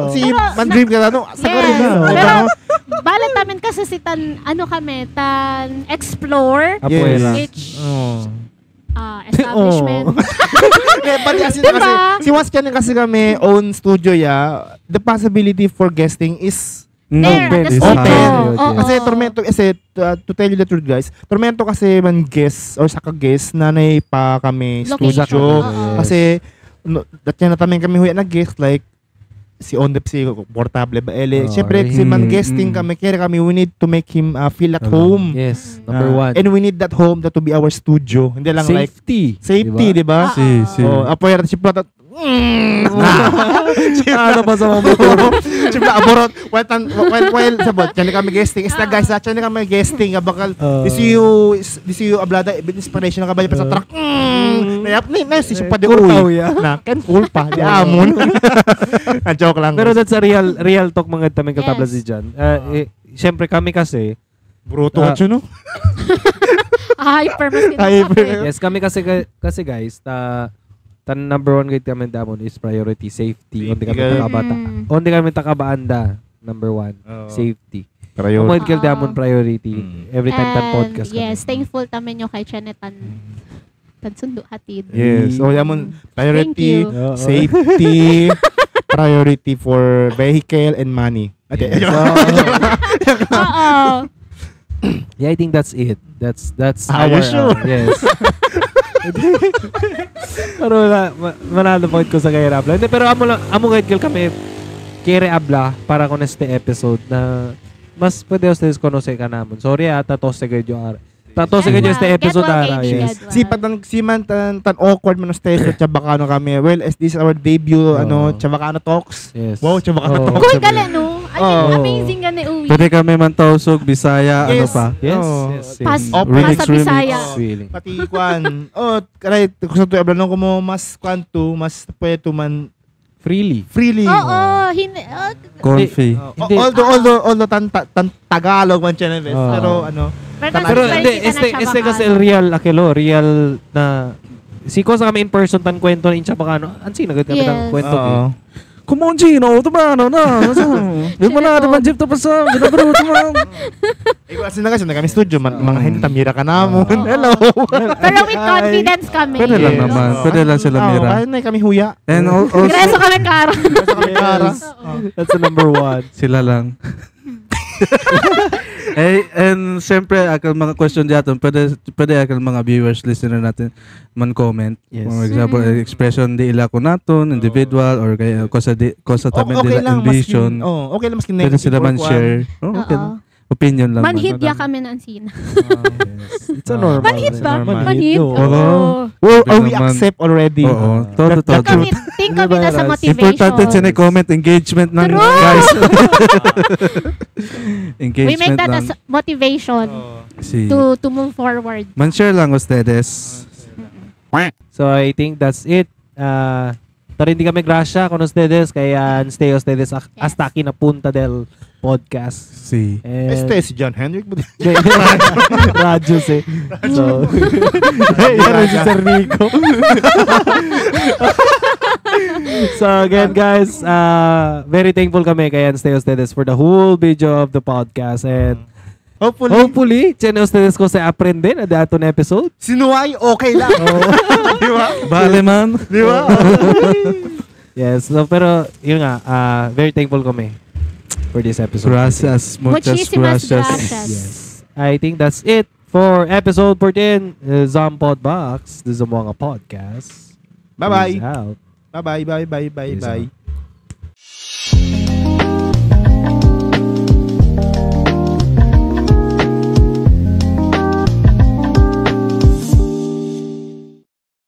si Mandream ka sagarin Yes. na. Pero balat namin kasi si tan explore Apuela. each establishment. Pati kasi Diba? si once kasi kami own studio the possibility for guesting is There, at the Is studio. high. Oo. kasi Tormento to tell you the truth guys, Tormento kasi man guest or saka guest nanay pa kami Location. studio. Oo. Kasi dati na tamin kami huya na guest like si Ondep si portable ba syempre si man guesting kami kaya kami we need to make him feel at home. Yes. Number one. And we need that home to be our studio. Hindi lang like Safety. di ba? Si. Apoy si Plata. Ano pa sa mga motor? Siyempre, aborot. While sabot, dyan kami guesting. Is na guys, dyan kami guesting. Bakal, this you ablada, inspiration ng kabali pa sa truck. Nayap, si siya pa di uwi. Na, ken cool pa. Di amon. Joke lang. Pero that's a real talk mga tamang katabla si Jan. Siyempre kami kasi, bruto ka no? Hyper. yes, kami kasi guys, number one gate kami damon is priority safety. Hindi kami takabata. Hindi kami takabaanda. Number one, safety. Kumain kayo damon priority every time tan podcast. Yes, thankful tamen nyo kay Chanetan. Tansundo hatid. Yes. So, yamon, priority, Thank you. safety, priority for vehicle and money. Okay. Oo. Yeah, I think that's it. That's Are you sure? yes. Pero manalo point ko sa kay Rabla. Hindi, pero amo kahit kami kay Rabla para ko neste episode na mas pwede ustedes conocer ka namon. Sorry tatos segay yung ara. Tatos segay yung este episode ara. Yes. Si man tan awkward man station Chabacano kami. Well, as this is our debut Chabacano Talks. Yes. Wow, Chabacano Talks. Cool gala no. Amazing gani uwi. Pwede kami man tausog, Bisaya, ano Yes. pa. Yes. Oh. Yes. Pas Remix, sa Bisaya. Feeling. Pati kwan. Karay gusto to ablan ko mo mas kwanto, mas pwede man Freely. Oo, Comfy. Hindi. Although Tagalog man siya pero Pero hindi, este kasi el real akelo, real na siko sa kami in person tan kwento ni Chabacano. Ansi nagad kami ng kwento. Come on, Gino. Ito ba? Ano na? Di ba na? Di ba jeep to pa sa? Ginabro ito ba? kasi na kami studio. Mga hindi tamira ka na mo. Hello. Pero with confidence kami. Pwede lang naman. Pwede lang sila mira. Kaya na kami huya. And also, Regreso kami kara. That's the number one. sila lang. And siyempre, akal mga question dito, pwede akal mga viewers, listener natin man comment. Yes. For example, expression di ila ko naton, individual, or kaya kosa tamin Okay dila lang envision. okay lang maskin Pwede sila man share. Okay. Opinion lang. Manhidya kami na ansina. It's a normal. Manhid ba? normal. Manhid? Oo. Oo. We naman. accept already. Oo. Todo. Think kami na sa motivation. Importante siya comment, engagement ng True. guys. We Engagement make that lang. as motivation Si. to move forward. Man share lang ustedes. So I think that's it. Pero hindi kami grasya con ustedes, kaya stay ustedes hasta aquí na punta del podcast. Si. Este si John Henrik. Radios eh. So, yan si Sir Nico. So again guys, very thankful kami kay Stay Ustedes for the whole video of the podcast, and hopefully tiyan ustedes ko sa aprende na dato na episode. Sinuway, okay lang. Di ba? Bale man. Di ba? Yes, so, pero yun nga, very thankful kami for this episode. Gracias. Muchas Muchísimas gracias. Yes. I think that's it for episode 14, Zompod Box, the Zamboanga Podcast. Bye-bye. Peace out. Bye-bye. Peace Bye. out.